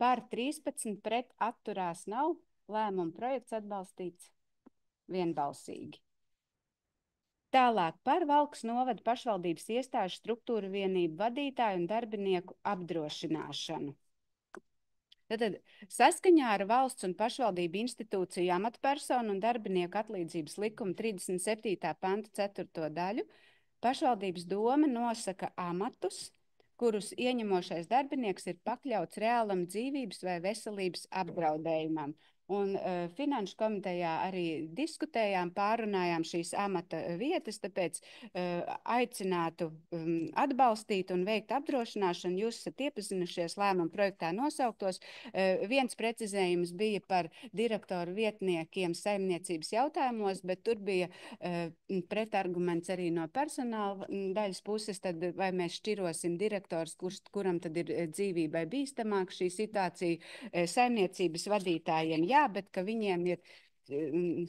[SPEAKER 1] Par 13 pret atturās nav. Lēmuma projekts atbalstīts vienbalsīgi. Tālāk par Valkas novada pašvaldības iestāžu struktūru vienību vadītāju un darbinieku apdrošināšanu. Tātad saskaņā ar valsts un pašvaldību institūciju amatpersonu un darbinieku atlīdzības likuma 37. panta 4. daļu pašvaldības doma nosaka amatus, kurus ieņemošais darbinieks ir pakļauts reālam dzīvības vai veselības apdraudējumam. Un Finanšu komitejā arī diskutējām, pārunājām šīs amata vietas, tāpēc aicinātu atbalstīt un veikt apdrošināšanu. Jūs esat iepazinušies lēmuma projektā nosauktos. Viens precizējums bija par direktoru vietniekiem saimniecības jautājumos, bet tur bija pretarguments arī no personāla daļas puses, tad vai mēs šķirosim direktors, kuram tad ir dzīvībai bīstamāk šī situācija saimniecības vadītājiem. Jā, bet ka viņiem ir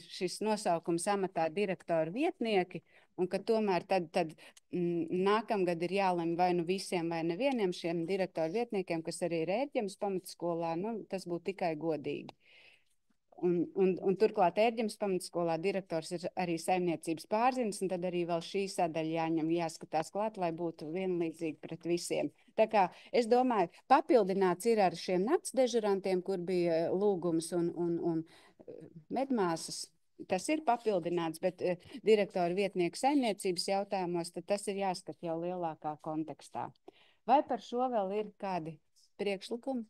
[SPEAKER 1] šis nosaukums amatā direktora vietnieki, un ka tomēr tad nākamgad ir jālemj vai nu visiem vai nevieniem šiem direktoru vietniekiem, kas arī ir Ērģemes pamatskolā, tas būtu tikai godīgi. Un turklāt Ērģemes pamatskolā direktors ir arī saimniecības pārzinis, un tad arī vēl šī sadaļa jāņem, jāskatās klāt, lai būtu vienlīdzīgi pret visiem. Tā kā es domāju, papildināts ir ar šiem nakts dežurantiem, kur bija lūgums un medmāsas. Tas ir papildināts, bet direktora vietnieku saimniecības jautājumos, tad tas ir jāskat jau lielākā kontekstā. Vai par šo vēl ir kādi priekšlikumi?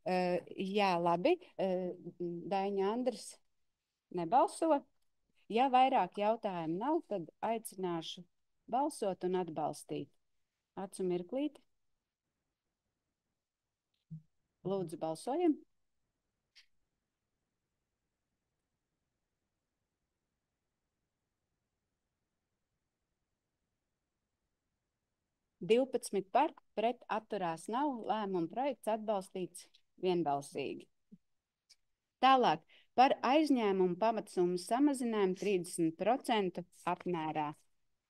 [SPEAKER 1] Jā, labi. Daiņa Andris nebalso. Ja vairāk jautājumu nav, tad aicināšu balsot un atbalstīt. Acu mirklīt. Lūdzu, balsojam. Divpadsmit par, pret atturās nav. Lēmuma projekts atbalstīts vienbalsīgi. Tālāk par aizņēmumu pamatsummu samazinājumu 30% apmērā.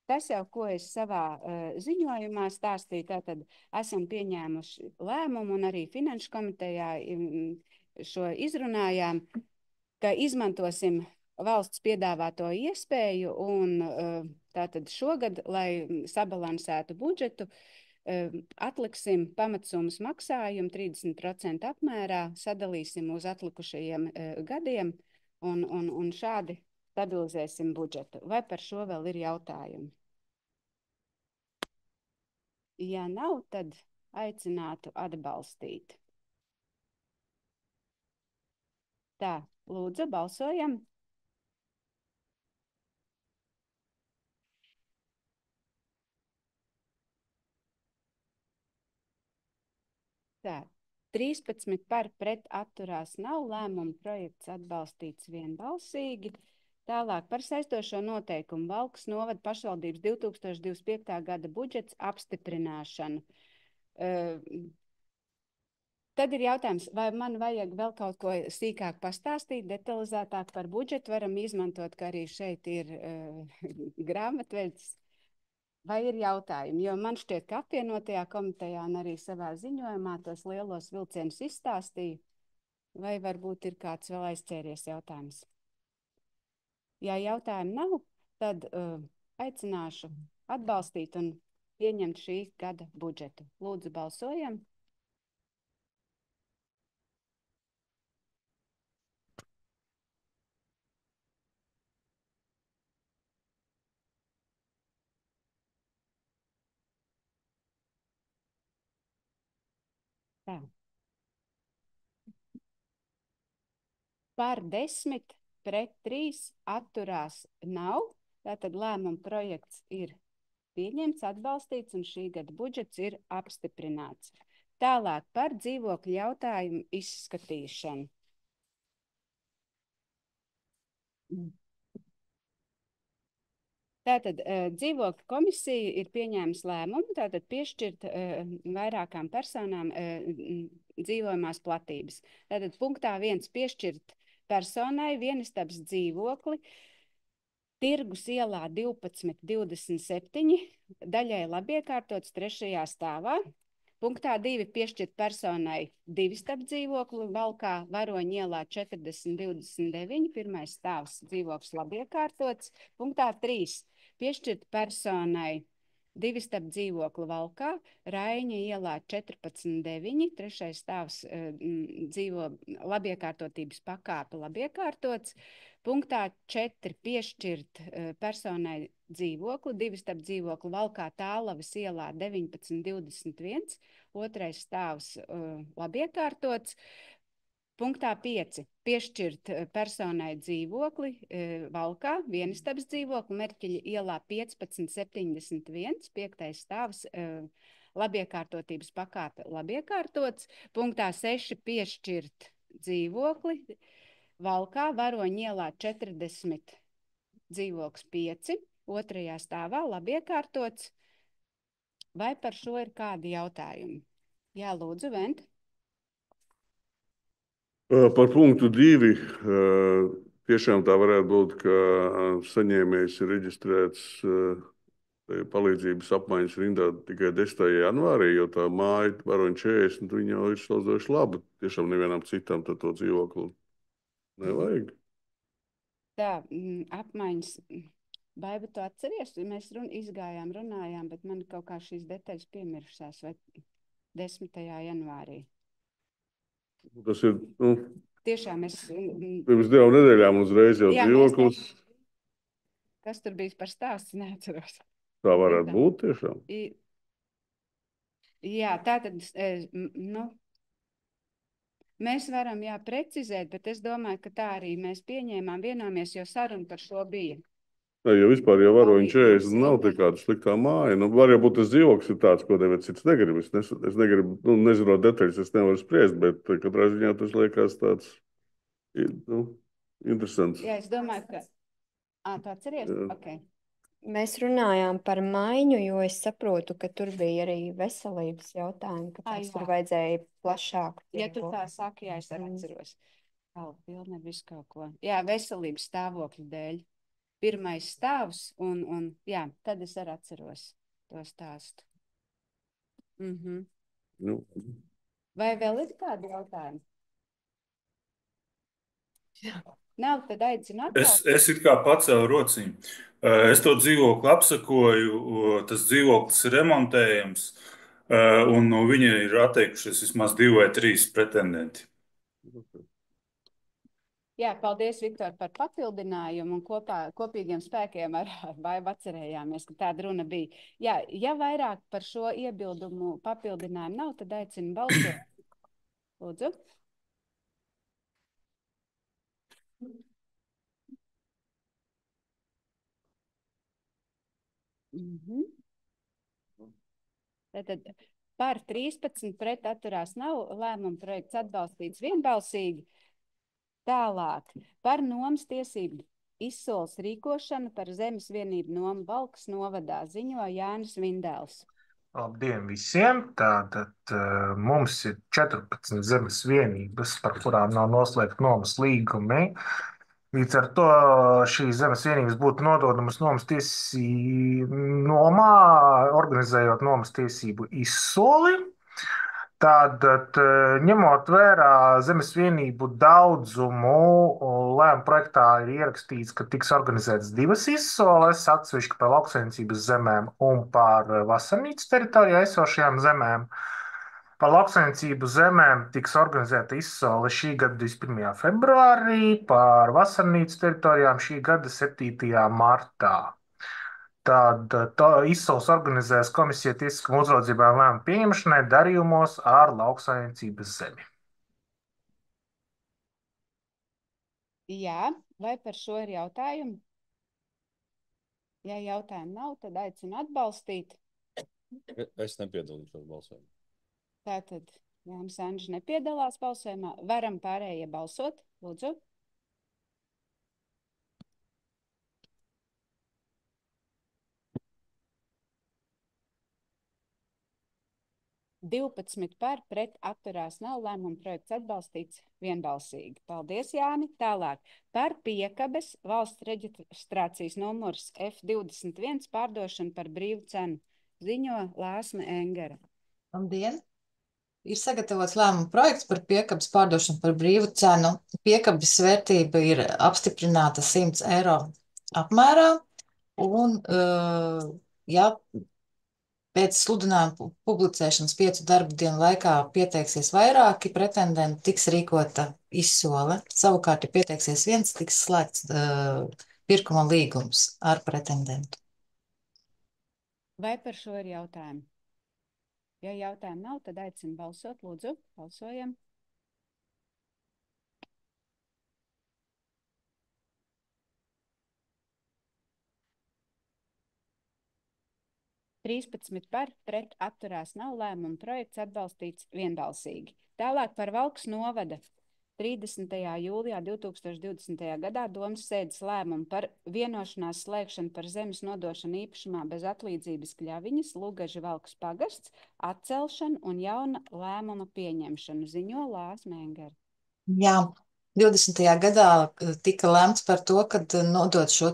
[SPEAKER 1] Tas jau, ko es savā ziņojumā stāstīju, tātad esam pieņēmuši lēmumu un arī Finanšu komitejā šo izrunājām, ka izmantosim valsts piedāvāto iespēju un tātad šogad, lai sabalansētu budžetu, atliksim pamatsummas maksājumu 30% apmērā, sadalīsim uz atlikušajiem gadiem un šādi stabilizēsim budžetu. Vai par šo vēl ir jautājumi? Ja nav, tad aicinātu atbalstīt. Tā, lūdzu, balsojam. Tā, 13 par, pret atturās nav. Lēmuma projekts atbalstīts vienbalsīgi. Tālāk par saistošo noteikumu Valkas novada pašvaldības 2025. gada budžets apstiprināšanu. Tad ir jautājums, vai man vajag vēl kaut ko sīkāk pastāstīt, detalizētāk par budžetu. Varam izmantot, ka arī šeit ir grāmatveļas. Vai ir jautājumi? Jo man šķiet, ka apvienotajā komitejā un arī savā ziņojumā tos lielos vilcienus izstāstīju. Vai varbūt ir kāds vēl aizķēries jautājums? Ja jautājumu nav, tad aicināšu atbalstīt un pieņemt šī gada budžetu. Lūdzu, balsojam. Tā. Par 10, pret 3 atturās nav. Tātad lēmuma projekts ir pieņemts, atbalstīts un šī gada budžets ir apstiprināts. Tālāk par dzīvokļu jautājumu izskatīšanu. Tātad dzīvokļu komisija ir pieņēmusi lēmumu, tātad piešķirt vairākām personām dzīvojamās platības. Tātad punktā 1 piešķirt personai vienistabas dzīvokli Tirgus ielā 1227, daļai labiekārtots 3. stāvā. Punktā 2 piešķirt personai divistabu dzīvokli Valkā Varoņu ielā 4029, 1. stāvs dzīvoklis labiekārtots. Punktā 3 piešķirt personai divistabu dzīvokli Valkā Raiņa ielā 14.9, 3. stāvs dzīvo labiekārtotības pakāpe labiekārtots. Punktā 4 piešķirt personai dzīvokli, divistabu dzīvokli Valkā Tālavas ielā 19.21, 2. stāvs labiekārtots. Punktā 5 piešķirt personai dzīvokli Valkā, vienistabas dzīvokli Merķeļa ielā 15.71, 5. stāvs labiekārtotības pakāpe labiekārtots. Punktā 6 piešķirt dzīvokli Valkā Varoņu ielā 40, dzīvoklis 5, 2. stāvā labiekārtots. Vai par šo ir kādi jautājumi? Jā, lūdzu, Vent.
[SPEAKER 3] Par punktu 2. Tiešām tā varētu būt, ka saņēmējs ir reģistrēts palīdzības apmaiņas rindā tikai 10. janvārī, jo tā māja Varoņu 40, viņa jau ir salīdzinoši laba. Tiešām nevienam citam tad to dzīvokli nevajag.
[SPEAKER 1] Tā, apmaiņas. Baiba, tu atceries? Mēs izgājām, runājām, bet man kaut kā šīs detaļas piemiršās, vai 10. janvārī.
[SPEAKER 3] Tas ir,
[SPEAKER 1] Tiešām es...
[SPEAKER 3] pirms 2 nedēļām uzreiz jau dzīvoklis.
[SPEAKER 1] Kas tur bijis par stāstu, neatceros.
[SPEAKER 3] Tā varētu būt tiešām.
[SPEAKER 1] Jā, tātad, mēs varam, precizēt, bet es domāju, ka tā arī mēs pieņēmām, vienāmies, jo saruna par šo bija.
[SPEAKER 3] Jo vispār jau Varoņu 40 nav te kāda sliktā māja. Var jau būt tas dzīvoklis ir tāds, ko neviens cits negrib. Es negribu, nezinot detaļas, es nevaru spriest, bet katrā ziņā tas liekas tāds, interesants.
[SPEAKER 1] Jā, es domāju, ka... Tu atceries? Okay.
[SPEAKER 8] Mēs runājām par maiņu, jo es saprotu, ka tur bija arī veselības jautājumi, ka tur vajadzēja plašāku.
[SPEAKER 1] Ja tu tā saki, jā, es arī atceros. Pilna visu kaut ko. Jā, veselības stāvokļu dēļ. 1. stāvs un jā, tad es arī atceros to stāstu. Vai vēl ir kādi jautājumi? Jā. Nav, tad aicinu atklāt.
[SPEAKER 9] Es it kā pacēlu rociņu. Es to dzīvokli apsakoju, tas dzīvoklis ir remontējams, un no viņa ir atteikušies vismaz 2 vai 3 pretendenti.
[SPEAKER 1] Jā, paldies, Viktor, par papildinājumu, un kopīgiem spēkiem ar Baibu atcerējāmies, ka tāda runa bija. Jā, ja vairāk par šo iebildumu papildinājumu nav, tad aicinu balsot. Lūdzu. Tātad par 13 pret atturās nav, lēmuma projekts atbalstīts vienbalsīgi. Tālāk par nomas tiesību izsoles rīkošanu par zemes vienību nomu Valkas novadā ziņo Jānis Vindēls.
[SPEAKER 10] Labdien visiem! Tātad mums ir 14 zemes vienības, par kurām nav noslēgti nomas līgumi. Līdz ar to šīs zemes vienības būtu nododamas nomas nomā, organizējot nomas tiesību izsoli. Tātad, ņemot vērā zemes vienību daudzumu, lēmuma projektā ir ierakstīts, ka tiks organizētas 2 izsoles, atsevišķi par lauksaimniecības zemēm un par vasarnīcas teritorijā esošajām zemēm. Par lauksaimniecību zemēm tiks organizēta izsole šī gada 21. februārī, par vasarnīcas teritorijām šī gada 7. martā. Tad izsoles organizēs komisija tiesiskuma uzraudzībā un lēmumu pieņemšanai darījumos ar lauksaimniecības zemi.
[SPEAKER 1] Jā, vai par šo ir jautājumi? Ja jautājumu nav, tad aicinu atbalstīt.
[SPEAKER 11] Es nepiedalīšos balsojumā.
[SPEAKER 1] Tātad Jānis Anģis nepiedalās balsojumā. Varam pārējie balsot, lūdzu. 12 par, pret atturās nav, lēmuma projekts atbalstīts vienbalsīgi. Paldies, Jāni. Tālāk par piekabes valsts reģistrācijas numurs F21 pārdošanu par brīvu cenu. Ziņo Lāsma Engera.
[SPEAKER 12] Labdien! Ir sagatavots lēmuma projekts par piekabes pārdošanu par brīvu cenu. Piekabes vērtība ir apstiprināta 100 eiro apmērā. Un, ja pēc sludinājuma publicēšanas 5 darba dienu laikā pieteiksies vairāki pretendenti, tiks rīkota izsole. Savukārt, ja pieteiksies viens, tiks slēgts pirkuma līgums ar pretendentu.
[SPEAKER 1] Vai par šo ir jautājumi? Ja jautājumu nav, tad aicinu balsot. Lūdzu, balsojam. Trīspadsmit par, pret atturās nav, lēmuma projekts atbalstīts vienbalsīgi. Tālāk par Valkas novada 30. jūlijā 2020. gadā domas sēdes lēmumu par vienošanās slēgšanu par zemes nodošanu īpašumā bez atlīdzības Kļaviņas, Lugaža Valkas pagasts, atcelšanu un jauna lēmuma pieņemšanu. Ziņo Lāsma Engera.
[SPEAKER 12] Jā, 20. gadā tika lemts par to, kad nodot šo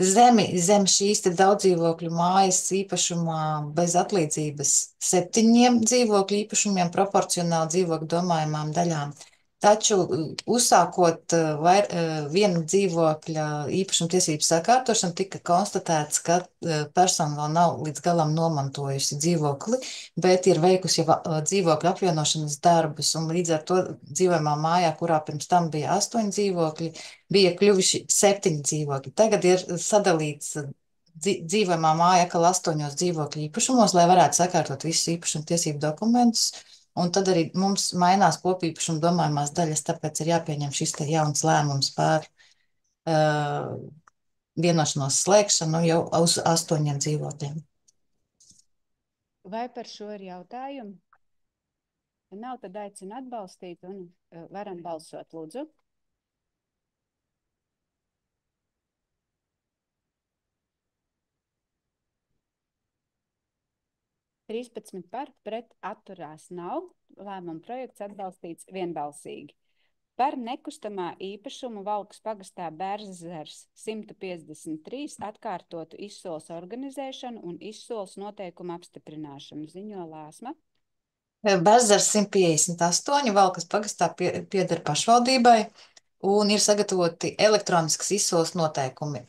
[SPEAKER 12] zem šīs te daudzdzīvokļu mājas īpašumā bez atlīdzības 7 dzīvokļu īpašumiem proporcionāli dzīvokļu domājumām daļām. Taču uzsākot viena dzīvokļa īpašuma tiesību sakārtošanu, tika konstatēts, ka persona vēl nav līdz galam nomantojusi dzīvokli, bet ir veikusi jau dzīvokļu apvienošanas darbus, un līdz ar to dzīvojamā mājā, kurā pirms tam bija 8 dzīvokļi, bija kļuvuši 7 dzīvokļi. Tagad ir sadalīts dzīvojamā māja atkal 8 dzīvokļu īpašumos, lai varētu sakārtot visus īpašuma tiesību dokumentus. Un tad arī mums mainās kopīpašuma domājumās daļas, tāpēc ir jāpieņem šis te jauns lēmums par vienošanos slēgšanu jau uz 8 dzīvokļiem.
[SPEAKER 1] Vai par šo ir jautājumi? Ja nav, tad aicinu atbalstīt un varam balsot, lūdzu. Trīspadsmit par, pret atturās nav, lēmuma projekts atbalstīts vienbalsīgi. Par nekustamā īpašumu Valkas pagastā Bērzezers 153 atkārtotu izsoles organizēšanu un izsoles noteikumu apstiprināšanu. Ziņo Lāsma.
[SPEAKER 12] Bērzezers 158 Valkas pagastā pieder pašvaldībai un ir sagatavoti elektroniskas izsoles noteikumi.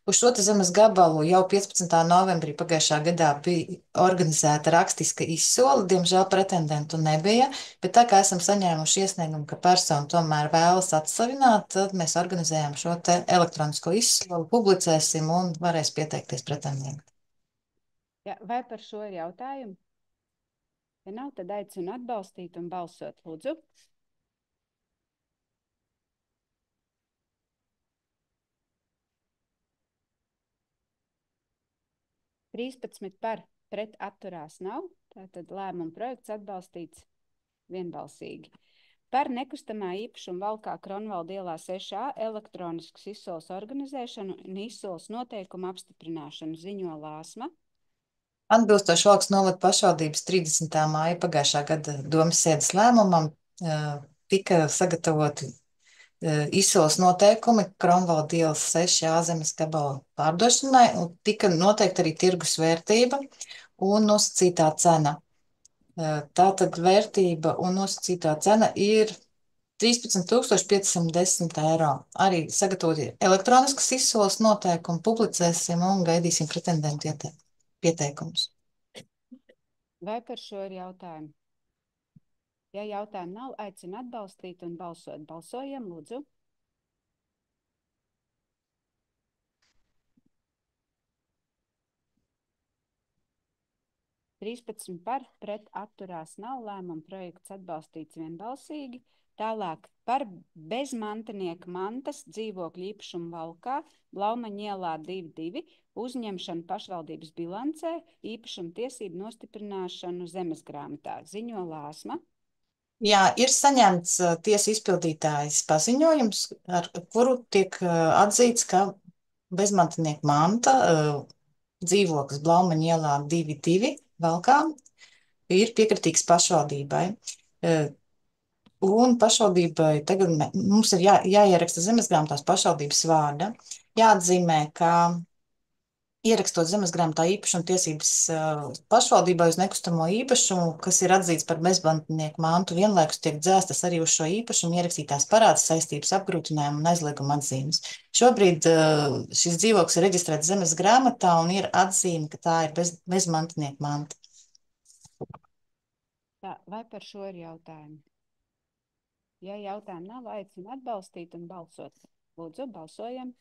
[SPEAKER 12] Uz šo zemes gabalu jau 15. novembrī pagājušā gadā bija organizēta rakstiska izsole, diemžēl pretendentu nebija, bet tā kā esam saņēmuši iesniegumu, ka persona tomēr vēlas atsavināt, tad mēs organizējam šo te elektronisko izsoli, publicēsim un varēs pieteikties pretendenti.
[SPEAKER 1] Ja, vai par šo ir jautājumi? Ja nav, tad aicinu atbalstīt un balsot, lūdzu. Trīspadsmit par, pret atturās nav, tātad lēmuma projekts atbalstīts vienbalsīgi. Par nekustamā īpašuma Valkā Kronvalda ielā 6A elektroniskas izsoles organizēšanu un izsoles noteikumu apstiprināšanu. Ziņo Lāsma.
[SPEAKER 12] Atbilstoši Valkas novada pašvaldības 30. māja pagājušā gada domas sēdes lēmumam tika sagatavoti izsoles noteikumi Kronvalda ielas 6A zemes gabala pārdošanai un tika noteikta arī tirgus vērtība un nosacītā cena. Tātad vērtība un nosacītā cena ir 13,510 eiro. Arī sagatavoti elektroniskas izsoles noteikumi, publicēsim un gaidīsim pretendentu pieteikumus.
[SPEAKER 1] Vai par šo ir jautājumi? Ja jautājumu nav, aicinu atbalstīt un balsot. Balsojam, lūdzu. Trīspadsmit par, pret atturās nav, lēmuma projekts atbalstīts vienbalsīgi. Tālāk par bezmantinieka mantas dzīvokļu īpašumu Valkā, Blaumaņa ielā 22, uzņemšanu pašvaldības bilancē, īpašumu tiesību nostiprināšanu zemesgrāmatā. Ziņo Lāsma.
[SPEAKER 12] Jā, ir saņemts tiesu izpildītājas paziņojums, ar kuru tiek atzīts, ka bezmantinieka manta dzīvoklis Blaumaņa ielā 22 Valkā ir piekritīgs pašvaldībai. Un pašvaldībai tagad mums ir jāieraksta zemesgrāmatās pašvaldības vārda. Jāatzīmē, ka ierakstot zemesgrāmatā īpašuma tiesības pašvaldībai uz nekustamo īpašumu, kas ir atzīts par bezmantnieku mantu, vienlaikus tiek dzēstas arī uz šo īpašumu ierakstītās parāda saistības, apgrūtinājumu un aizlieguma atzīmes. Šobrīd šis dzīvoklis ir reģistrēts zemesgrāmatā un ir atzīme, ka tā ir bezmantnieku manta.
[SPEAKER 1] Tā, vai par šo ir jautājumi? Ja jautājumi nav, aicinu atbalstīt un balsot. Lūdzu, balsojam.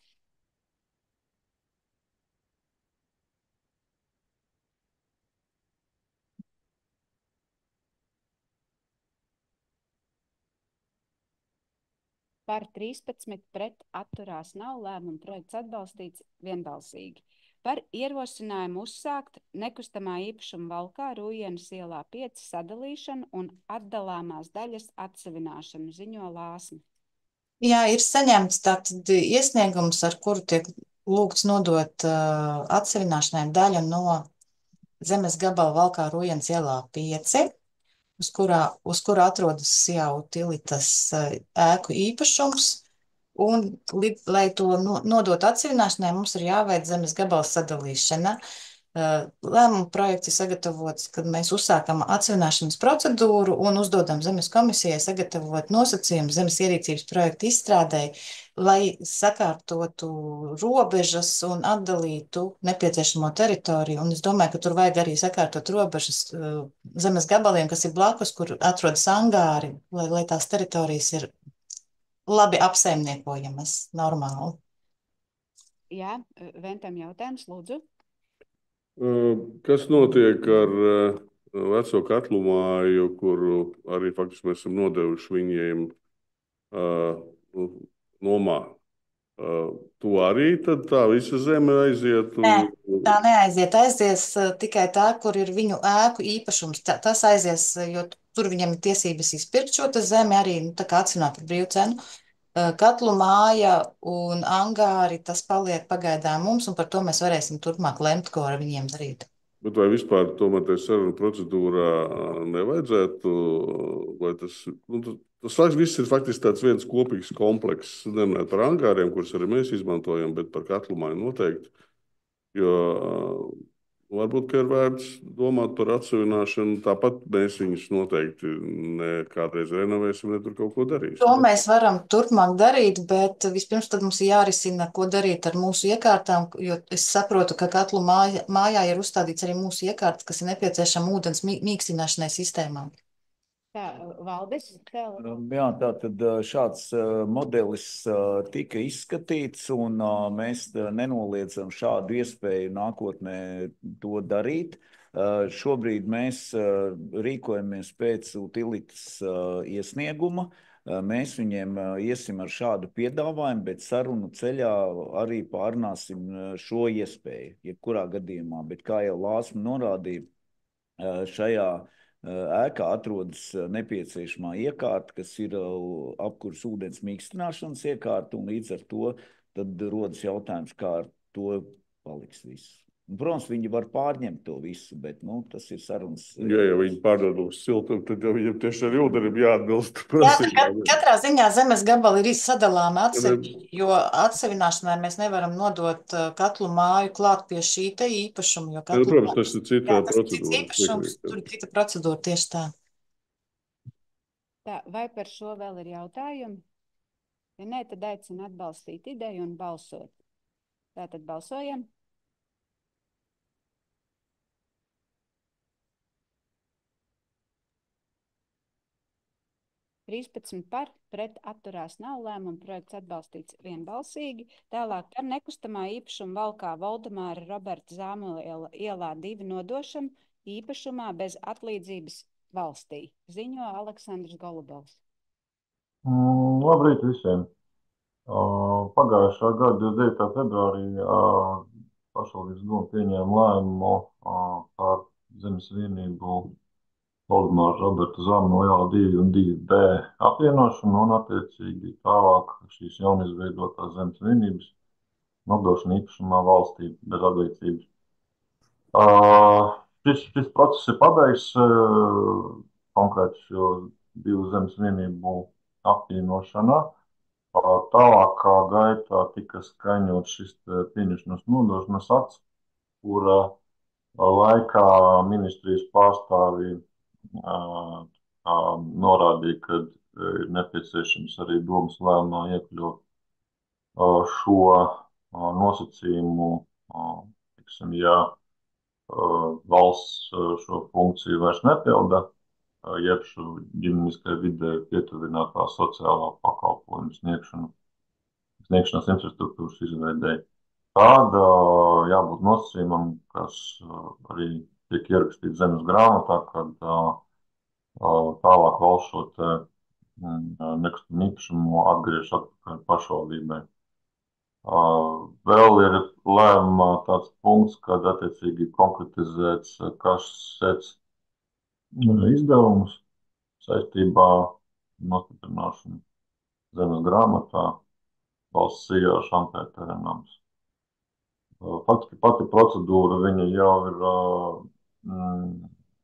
[SPEAKER 1] Par 13 pret atturās nav, lēmuma projekts atbalstīts vienbalsīgi. Par ierosinājumu uzsākt nekustamā īpašuma Valkā Rujienas ielā 5 sadalīšanu un atdalāmās daļas atsevināšanu, ziņo Lāsma.
[SPEAKER 12] Jā, ir saņemts tātad iesniegums, ar kuru tiek lūgts nodot atsevināšanai daļu no zemes gabala Valkā Rujienas ielā 5. Uz kura atrodas jau Tilitas ēku īpašums, un, lai to nodot atsevināšanai, mums ir jāveic zemes gabala sadalīšana. Lēmuma projekts ir sagatavots, kad mēs uzsākam atsevināšanas procedūru un uzdodam zemes komisijai sagatavot nosacījumu zemes ierīcības projektu izstrādēji, lai sakārtotu robežas un atdalītu nepieciešamo teritoriju. Un es domāju, ka tur vajag arī sakārtot robežas zemes gabaliem, kas ir blakus, kur atrodas angāri, lai tās teritorijas ir labi apsaimniekojamas, normāli.
[SPEAKER 1] Jā, Ventam jautājums, lūdzu.
[SPEAKER 3] Kas notiek ar veco katlu māju, kuru arī faktiski mēs esam nodevuši viņiem nomā? Tu arī tad tā visa zeme aiziet?
[SPEAKER 12] Nē, tā neaiziet. Aizies tikai tā, kur ir viņu ēku īpašums. Tas aizies, jo tur viņam ir tiesības izpirkt šo zemi arī, tā kā atcināt par brīvu cenu. Katlu māja un angāri, tas paliek pagaidām mums, un par to mēs varēsim turpmāk lemt, ko ar viņiem darīt.
[SPEAKER 3] Bet vai vispār tomēr tajā sarunu procedūrā nevajadzētu, vai tas viss ir faktiski tāds viens kopīgs komplekss, nemanāt par angāriem, kurus arī mēs izmantojam, bet par katlu māju noteikti, jo varbūt, ka ir vērts domāt par atsevināšanu, tāpat mēs viņus noteikti ne kādreiz renovēsim, ne tur kaut ko darīsim.
[SPEAKER 12] To mēs varam turpmāk darīt, bet vispirms tad mums ir jārisina, ko darīt ar mūsu iekārtām, jo es saprotu, ka katlu mājā ir uzstādīts arī mūsu iekārtas, kas ir nepieciešama ūdens mīkstināšanai sistēmām.
[SPEAKER 1] Tā, Valdis?
[SPEAKER 2] Jā, tātad šāds modelis tika izskatīts, un mēs nenoliedzam šādu iespēju nākotnē to darīt. Šobrīd mēs rīkojamies pēc utilitas iesnieguma. Mēs viņiem iesim ar šādu piedāvājumu, bet sarunu ceļā arī pārnāsim šo iespēju, jebkurā gadījumā. Bet kā jau Lāsma norādīja, šajā ēkā atrodas nepieciešamā iekārta, kas ir apkurs ūdens mīkstināšanas iekārta, un līdz ar to tad rodas jautājums, kā ar to paliks viss. Un, protams, viņi var pārņemt to visu, bet tas ir sarunas.
[SPEAKER 3] Ja viņi pārdod uz siltumu, tad jau viņam tieši ar ūdenim jāatbilst.
[SPEAKER 12] Katrā ziņā zemes gabali ir sadalāmi atsevišķi, jo atsevināšanai mēs nevaram nodot katlu māju klāt pie šī te īpašuma.
[SPEAKER 3] Protams, tas ir cita procedūra.
[SPEAKER 12] Īpašums, tur ir cita procedūra, tieši tā.
[SPEAKER 1] Tā, vai par šo vēl ir jautājumi? Ja nē, tad aicinu atbalstīt ideju un balsot. Tātad balsojam. Par, pret atturās nav, lēmuma projekts atbalstīts vienbalsīgi. Tālāk par nekustamā īpašuma Valkā Voldemāra Roberta Zāmola ielā 2 nodošanu īpašumā bez atlīdzības valstī. Ziņo Aleksandrs Golubovs.
[SPEAKER 13] Labrīt visiem. Pagājušā gada 29. februārī pašvaldības doma pieņēma lēmumu par zemes vienību Voldemāra Roberta Zāmola ielā 2 un 2B apvienošanu un attiecīgi tālāk šīs jaunizveidotās zemes vienības nodošana īpašumā valstī bez atlīdzības. Šis process ir pabeigts konkrēti šo divu zemes vienību apvienošanā. Tālākā gaitā tika skaņots šis pieņemšanas nodošanas akts, kura laikā ministrijas pārstāvji norādīja, ka ir nepieciešams arī domas lēmumā iekļaut šo nosacījumu, tiksim, ja valsts šo funkciju vairs nepilda, jeb šo ģimeniskai vidē pietuvinātā sociālā pakalpojuma sniegšanas infrastruktūras izveidei. Tāda jābūt nosacījumam, kas arī tiek ierakstīts zemes grāmatā, kad tālāk valsts šo te nekustamo īpašumu atgriež atpakaļ pašvaldībai. Vēl ir lēmumā tāds punkts, kad attiecīgi konkretizēts, kas sēc izdevumus saistībā ar nostiprināšanu zemes grāmatā valsts iegājuši ankētērenams. Faktiski pati procedūra viņa jau ir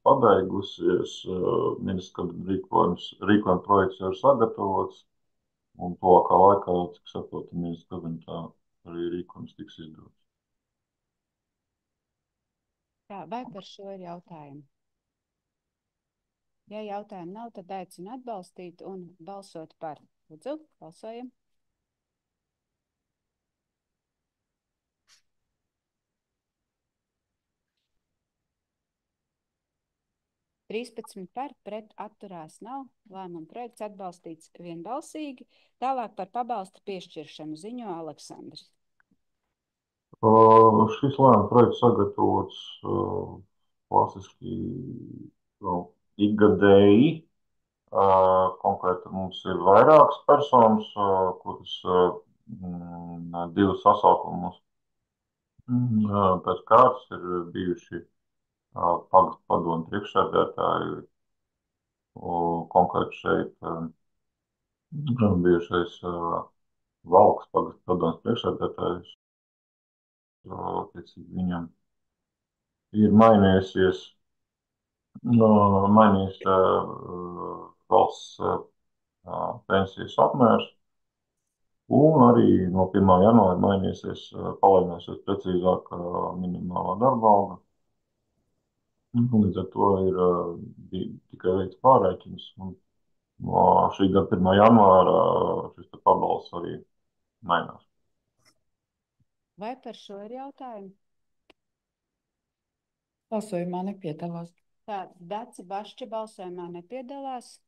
[SPEAKER 13] pabeigusies, ministra rīkojuma projekts jau ir sagatavots, un tuvākā laikā, cik saprotu, ministra kabinetā arī rīkojums tiks izdots.
[SPEAKER 1] Tā, vai par šo ir jautājumi? Ja jautājumu nav, tad aicinu atbalstīt un balsot par. Lūdzu, balsojam. Par, pret atturās nav. Lēmuma projekts atbalstīts vienbalsīgi. Tālāk par pabalsta piešķiršanu ziņo Aleksandrs.
[SPEAKER 13] Šis lēmuma projekts sagatavots klasiski ikgadēji. Konkrēti mums ir vairākas personas, kuras divus sasaukumus pēc kārtas ir bijuši pagastu padomu priekšsēdētāji, konkrēti šeit bijušais Valkas pagastu padomu priekšsēdētājs. Viņam ir mainījies valsts pensijas apmērs, un arī no 1. janvāra mainīsies, palielināsies precīzāk minimālā darba alga. Līdz ar to ir tikai veikts pārreikins, un no šī gada 1. janvāra šis pabalsts arī mainās.
[SPEAKER 1] Vai par šo ir jautājumi?
[SPEAKER 6] Balsojumā nepiedalās.
[SPEAKER 1] Tā, Daci Bašķa balsojumā nepiedalās.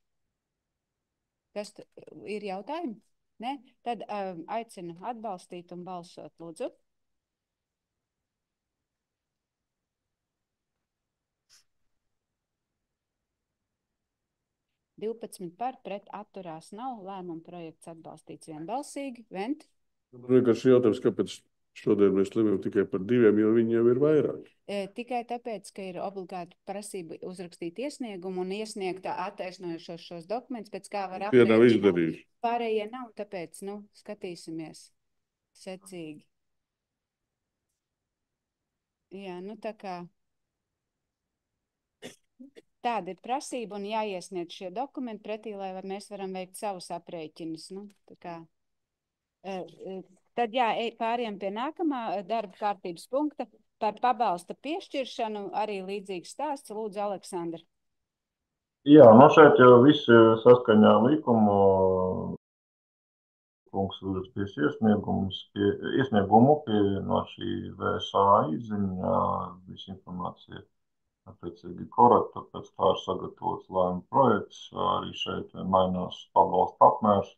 [SPEAKER 1] Kas ir jautājumi? Ne? Tad aicinu atbalstīt un balsot, lūdzu. Par, pret atturās nav. Lēmuma projekts atbalstīts vienbalsīgi. Vent?
[SPEAKER 3] Vienkārši jautājums, kāpēc šodien mēs lemjam tikai par 2, jo viņi jau ir vairāk?
[SPEAKER 1] Tikai tāpēc, ka ir obligāti prasība uzrakstīt iesniegumu un iesniegt attaisnojušos šos dokumentus, pēc kā var
[SPEAKER 3] Tie nav
[SPEAKER 1] aprēķināt.
[SPEAKER 3] izdarījuši.
[SPEAKER 1] Pārējie nav, tāpēc, skatīsimies secīgi. Jā, tā kā tāda ir prasība un jāiesniedz šie dokumenti pretī, lai mēs varam veikt savus aprēķinus. Tad pāriem pie nākamā darba kārtības punkta par pabalsta piešķiršanu. Arī līdzīgs stāsts. Lūdzu, Aleksandra.
[SPEAKER 13] Jā, šeit jau viss saskaņā likumu. Kungs uzrakstīs iesniegumu no šī VSA izziņā. Visa informācija attiecīgi korekta, pēc tā ir sagatavots lēmuma projekts. Arī šeit mainās pabalsta apmērs.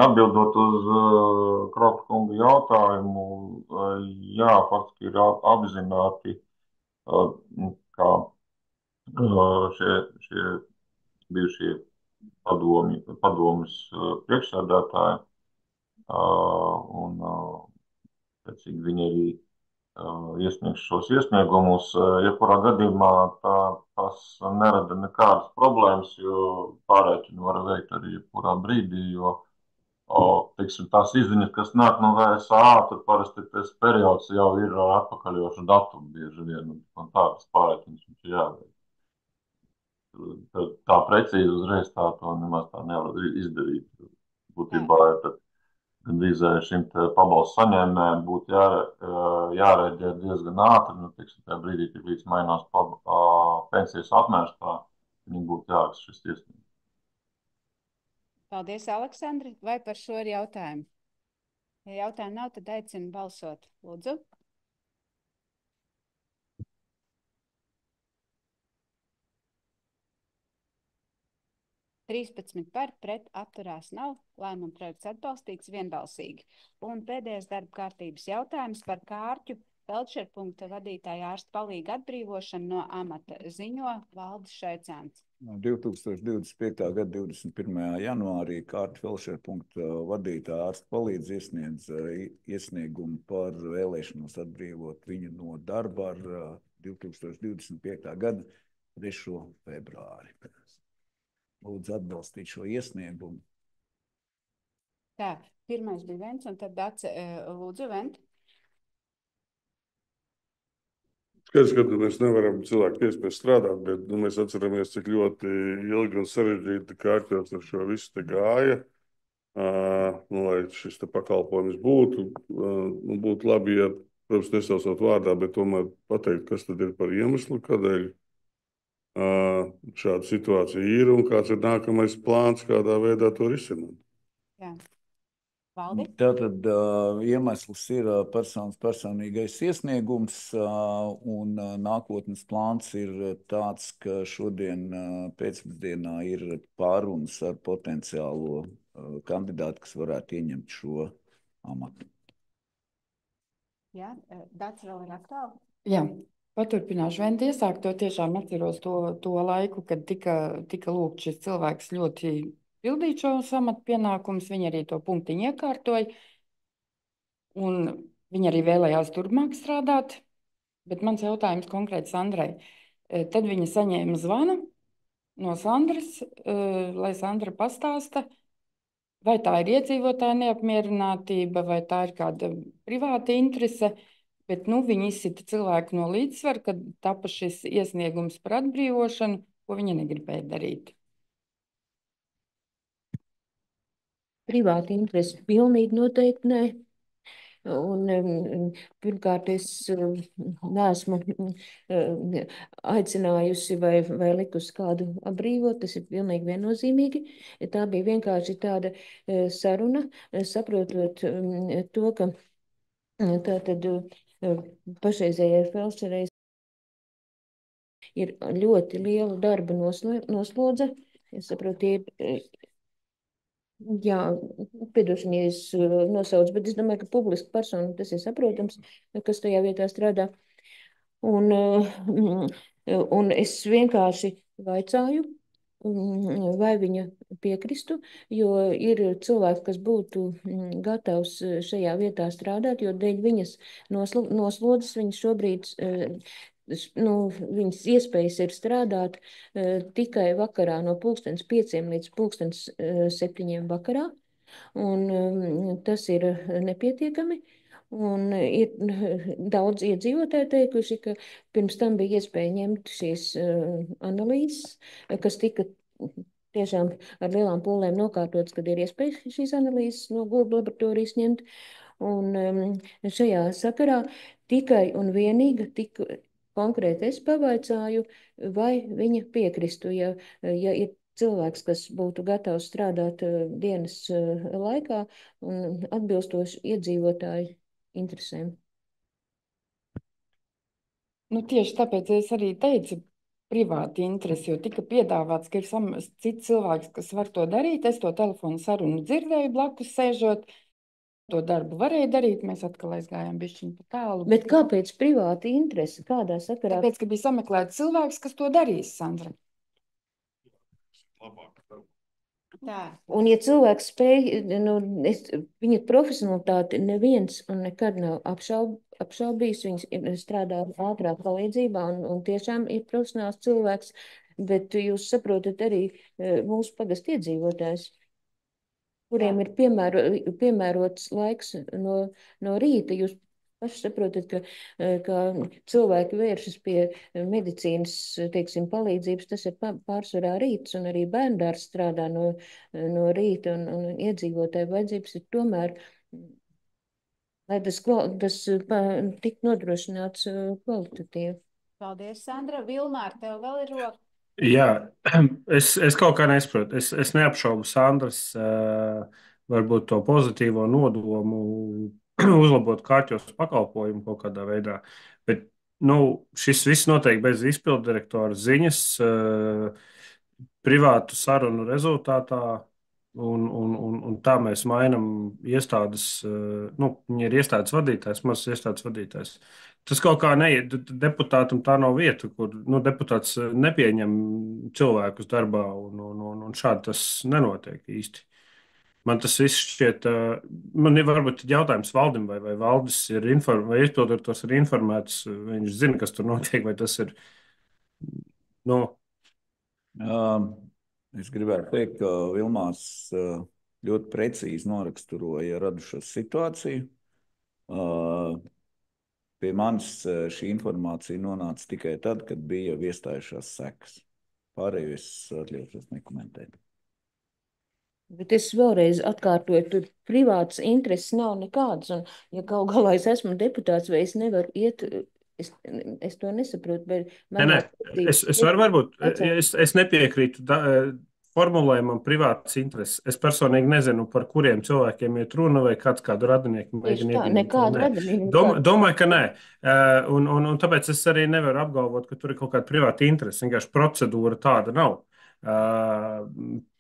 [SPEAKER 13] Atbildot uz Krauta kunga jautājumu, jā, faktiski ir apzināti, kā šie bijušie padomes priekšsēdētāji, un viņi arī iesniegs šos iesniegumus. Jebkurā gadījumā tas nerada nekādas problēmas, jo pārreikinu var veikt arī jebkurā brīdī, jo Teiksim, tās izziņas, kas nāk no VSA, tur parasti tas periods jau ir ar atpakaļošu datumu bieži vien, un tādas pārēķinas mums ir jāveic. Tā precīzi uzreiz tā to nemaz tā nevar izdarīt. Būtībā gandrīz šim pabalstu saņēmējiem būtu jārēģē diezgan ātri, nu, teiksim, tajā brīdī, kad līdz mainās pensijas apmērs, tā viņiem būtu jāraksta šis iesniegums.
[SPEAKER 1] Paldies, Aleksandri. Vai par šo ir jautājumi? Ja jautājumu nav, tad aicinu balsot. Lūdzu. Trīspadsmit par, pret, atturās nav. Lēmuma projekts atbalstīts vienbalsīgi. Un pēdējais darba kārtības jautājums par kārķu feldšerpunkta vadītāja ārsta palīga atbrīvošanu no amata. Ziņo Valdis Šaicāns.
[SPEAKER 2] 2025. gada 21. janvārī kārta feldšerpunkta vadītāja ārsta palīdz iesniedz iesniegumu par vēlēšanos atbrīvot viņu no darba ar 2025. gada 3. februāri. Lūdzu atbalstīt šo iesniegumu.
[SPEAKER 1] Tā, pirmais bija Vents, un tad lūdzu Vent.
[SPEAKER 3] Skaidrs, ka mēs nevaram cilvēku piespēst strādāt, bet mēs atceramies, cik ļoti ilgi un sarežģīti kārtās ar šo visu te gāja. Lai šis te pakalpojums būtu, būtu labi, ja, protams, nesaucot vārdā, bet tomēr pateikt, kas tad ir par iemeslu, kādēļ šāda situācija ir un kāds ir nākamais plāns, kādā veidā to risināt.
[SPEAKER 1] Jā. Valdi?
[SPEAKER 2] Tātad iemesls ir personīgais iesniegums, un nākotnes plāns ir tāds, ka šodien pēcpusdienā ir pārunas ar potenciālo kandidātu, kas varētu ieņemt šo amatu.
[SPEAKER 1] Jā, Dats vēl ir aktuāli?
[SPEAKER 14] Jā. Paturpināšu vien iesākt, to tiešām atceros to laiku, kad tika lūgt šis cilvēks ļoti pildīt šo amatu pienākumus, viņi arī to punktiņu iekārtoja, un viņi arī vēlējās turpmāk strādāt, bet mans jautājums konkrēti Sandrai. Tad viņa saņēma zvanu no Sandras, lai Sandra pastāsta, vai tā ir iedzīvotāja neapmierinātība, vai tā ir kāda privāta interese, bet viņi izsita cilvēku no līdzsvara, kad tapa šis iesniegums par atbrīvošanu, ko viņa negribēja darīt.
[SPEAKER 5] Privāta interese pilnīgi noteikti nē. Un, pirmkārt, es neesmu aicinājusi vai likusi kādu atbrīvot, tas ir pilnīgi viennozīmīgi. Tā bija vienkārši tāda saruna, saprotot to, ka tātad pašreizējai feldšerei ir ļoti liela darba noslodze. Es saprotu, jā, piedošana, ja es nosaucu, bet es domāju, ka publiska persona, tas ir saprotams, kas tajā vietā strādā. Un es vienkārši vaicāju, vai viņa piekristu, jo ir cilvēki, kas būtu gatavs šajā vietā strādāt, jo dēļ viņas noslodzes viņas šobrīd, viņas iespējas ir strādāt tikai vakarā no 5:00 līdz 7:00 vakarā, un tas ir nepietiekami. Un ir daudz iedzīvotāji teikuši, ka pirms tam bija iespēja ņemt šīs analīzes, kas tika tiešām ar lielām pūlēm nokārtotas, kad ir iespēja šīs analīzes no Google laboratorijas ņemt. Un šajā sakarā tikai un vienīgi konkrēti es pavaicāju, vai viņa piekristu, ja ir cilvēks, kas būtu gatavs strādāt dienas laikā un atbilstoši iedzīvotāju interesēm.
[SPEAKER 14] Tieši tāpēc es arī teicu privāti interesi, jo tika piedāvāts, ka ir cits cilvēks, kas var to darīt. Es to telefonu sarunu dzirdēju blakus sēžot. To darbu varēja darīt, mēs atkal aizgājām bišķiņ pa tālu.
[SPEAKER 5] Bet kāpēc privāti interesi? Kādā sakarā?
[SPEAKER 14] Tāpēc, ka bija sameklēts cilvēks, kas to darīs, Sandra.
[SPEAKER 5] Tā. Un ja cilvēks spēj, viņa profesionalitāti neviens un nekad nav apšaubījis, viņš strādā ātrā palīdzībā un tiešām ir profesionāls cilvēks, bet jūs saprotat arī mūsu pagastu iedzīvotājs. kuriem ir piemērots laiks no rīta. Jūs paši saprotat, ka cilvēki vēršas pie medicīnas, teiksim, palīdzības. Tas ir pārsvarā rīts, un arī bērndārs strādā no rīta, un iedzīvotāju vajadzības ir tomēr, lai tas tik nodrošināts kvalitatīvi.
[SPEAKER 1] Paldies, Sandra. Vilmār, tev vēl ir roka?
[SPEAKER 4] Jā, es kaut kā nesaprotu. Es neapšaubu Sandras varbūt to pozitīvo nodomu uzlabot kārtjos pakalpojumu kaut kādā veidā. Bet šis viss notiek bez izpildu direktora ziņas, privātu sarunu rezultātā. Un tā mēs mainām iestādes. Viņi ir iestādes vadītājs, mazs iestādes vadītājs. Tas kaut kā neiet. Deputātam tā nav vieta, kur deputāts nepieņem cilvēkus darbā, un šādi tas nenotiek īsti. Man tas viss šķiet, man ir varbūt jautājums Valdim, vai Valdis ir vai izpildotājs ir informēts, viņš zina, kas tur notiek, vai tas ir,
[SPEAKER 2] Es gribētu teikt, ka Vilmārs ļoti precīzi noraksturoja radušo situāciju. Pie manis šī informācija nonāca tikai tad, kad bija jau iestājušās sekas. Pārējo es atļaušos nekomentēt.
[SPEAKER 5] Bet es vēlreiz atkārtoju, tur privātas intereses nav nekādas, un ja kaut galā es esmu deputāts, vai es nevaru iet, es to nesaprotu, bet
[SPEAKER 4] Nē, es varu varbūt, es nepiekrītu formulējumam privātas intereses. Es personīgi nezinu, par kuriem cilvēkiem iet runa, vai kādu radinieku mēģina ievienot.
[SPEAKER 5] Nekādu radinieku.
[SPEAKER 4] Domāju, ka nē. Un tāpēc es arī nevaru apgalvot, ka tur ir kaut kāda privāta interese. Vienkārši procedūra tāda nav.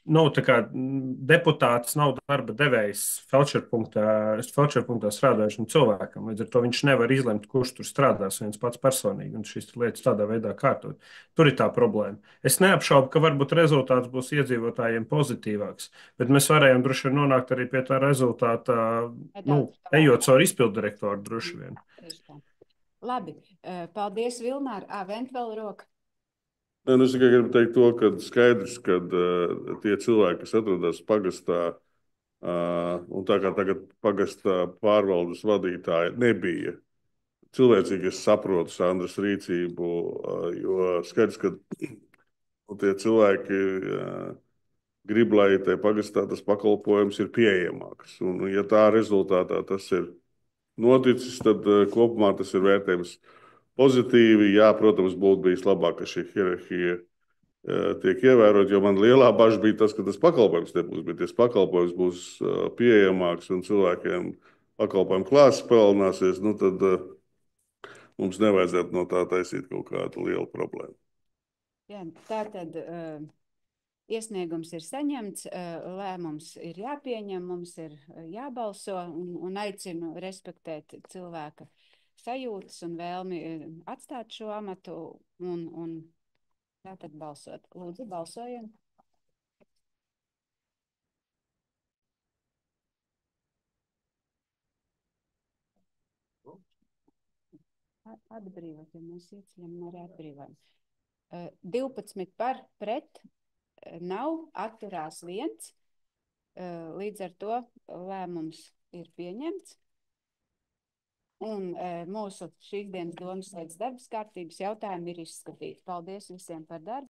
[SPEAKER 4] Tā kā deputāts nav darba devējs feldšerpunktā strādājušam cilvēkam. Līdz ar to viņš nevar izlemt, kurš tur strādās viens pats personīgi, un šīs lietas tādā veidā kārtot. Tur ir tā problēma. Es neapšaubu, ka varbūt rezultāts būs iedzīvotājiem pozitīvāks, bet mēs varējām droši vien nonākt arī pie tā rezultāta, ejot caur izpilddirektoru droši vien.
[SPEAKER 1] Labi, paldies, Vilmār. Vent vēl roka.
[SPEAKER 3] Es tikai gribu teikt to, ka skaidrs, ka tie cilvēki, kas atrodas pagastā, un tā kā tagad pagastā pārvaldes vadītāji nebija cilvēcīgi, es saprotu Sandras rīcību, jo skaidrs, ka tie cilvēki grib, lai te pagastā tas pakalpojums ir pieejamāks. Un ja tā rezultātā tas ir noticis, tad kopumā tas ir vērtējums pozitīvi. Jā, protams, būtu bijis labāk, ka šī hierarhija tiek ievērot, jo man lielā bažas bija tas, ka tas pakalpojums nebūs, bet tas pakalpojums būs pieejamāks un cilvēkiem pakalpojumu klāsts palielināsies, tad mums nevajadzētu no tā taisīt kaut kādu lielu problēmu.
[SPEAKER 1] Jā, tātad iesniegums ir saņemts, lēmums ir jāpieņem, mums ir jābalso un aicinu respektēt cilvēka sajūtas un vēlmi atstāt šo amatu un tātad balsot. Lūdzu, balsojam. Atbrīvot, ja mēs ieceļam arī atbrīvojam. 12 par pret nav, atturās 1. Līdz ar to lēmums ir pieņemts. Un mūsu šīs dienas domas sēdes darbas kārtības jautājumi ir izskatīti. Paldies visiem par darbu.